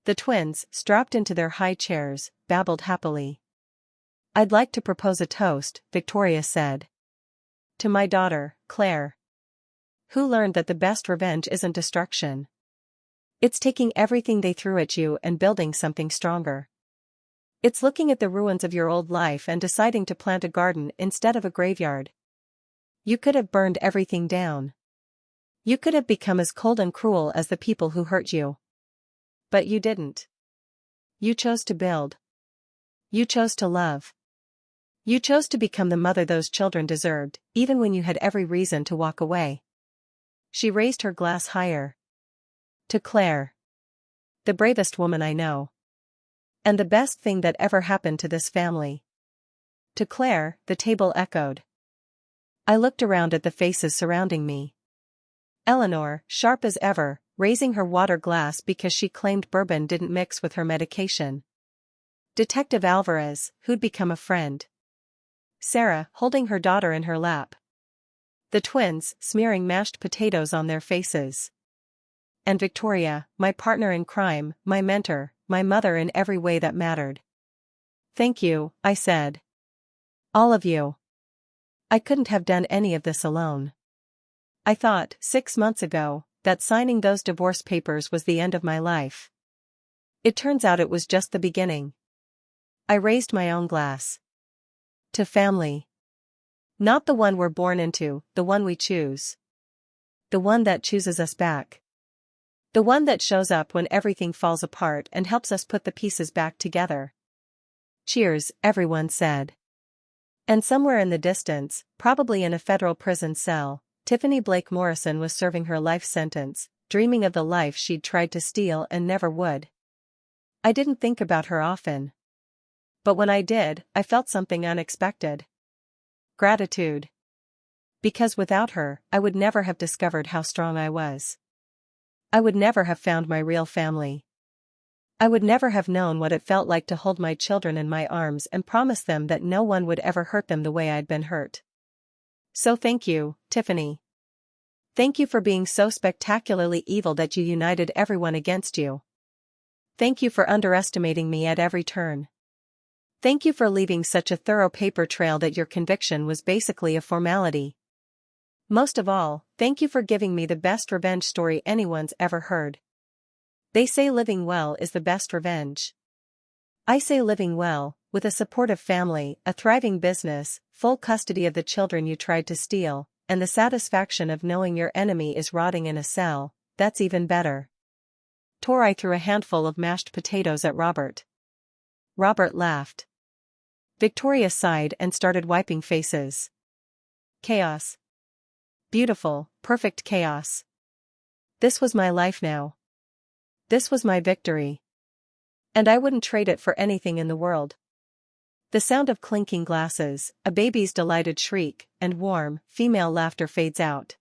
The twins, strapped into their high chairs, babbled happily. I'd like to propose a toast, Victoria said. To my daughter, Claire. Who learned that the best revenge isn't destruction. It's taking everything they threw at you and building something stronger. It's looking at the ruins of your old life and deciding to plant a garden instead of a graveyard. You could have burned everything down. You could have become as cold and cruel as the people who hurt you. But you didn't. You chose to build. You chose to love. You chose to become the mother those children deserved, even when you had every reason to walk away. She raised her glass higher. To Claire. The bravest woman I know. And the best thing that ever happened to this family. To Claire, the table echoed. I looked around at the faces surrounding me. Eleanor, sharp as ever, raising her water glass because she claimed bourbon didn't mix with her medication. Detective Alvarez, who'd become a friend. Sarah, holding her daughter in her lap. The twins, smearing mashed potatoes on their faces. And Victoria, my partner in crime, my mentor, my mother in every way that mattered. Thank you, I said. All of you. I couldn't have done any of this alone. I thought, 6 months ago, that signing those divorce papers was the end of my life. It turns out it was just the beginning. I raised my own glass. To family. Not the one we're born into, the one we choose. The one that chooses us back. The one that shows up when everything falls apart and helps us put the pieces back together. Cheers, everyone said. And somewhere in the distance, probably in a federal prison cell, Tiffany Blake Morrison was serving her life sentence, dreaming of the life she'd tried to steal and never would. I didn't think about her often. But when I did, I felt something unexpected. Gratitude. Because without her, I would never have discovered how strong I was. I would never have found my real family. I would never have known what it felt like to hold my children in my arms and promise them that no one would ever hurt them the way I'd been hurt. So thank you, Tiffany. Thank you for being so spectacularly evil that you united everyone against you. Thank you for underestimating me at every turn. Thank you for leaving such a thorough paper trail that your conviction was basically a formality. Most of all, thank you for giving me the best revenge story anyone's ever heard. They say living well is the best revenge. I say living well, with a supportive family, a thriving business, full custody of the children you tried to steal, and the satisfaction of knowing your enemy is rotting in a cell, that's even better. I threw a handful of mashed potatoes at Robert. Robert laughed. Victoria sighed and started wiping faces. Chaos. Beautiful, perfect chaos. This was my life now. This was my victory. And I wouldn't trade it for anything in the world. The sound of clinking glasses, a baby's delighted shriek, and warm, female laughter fades out.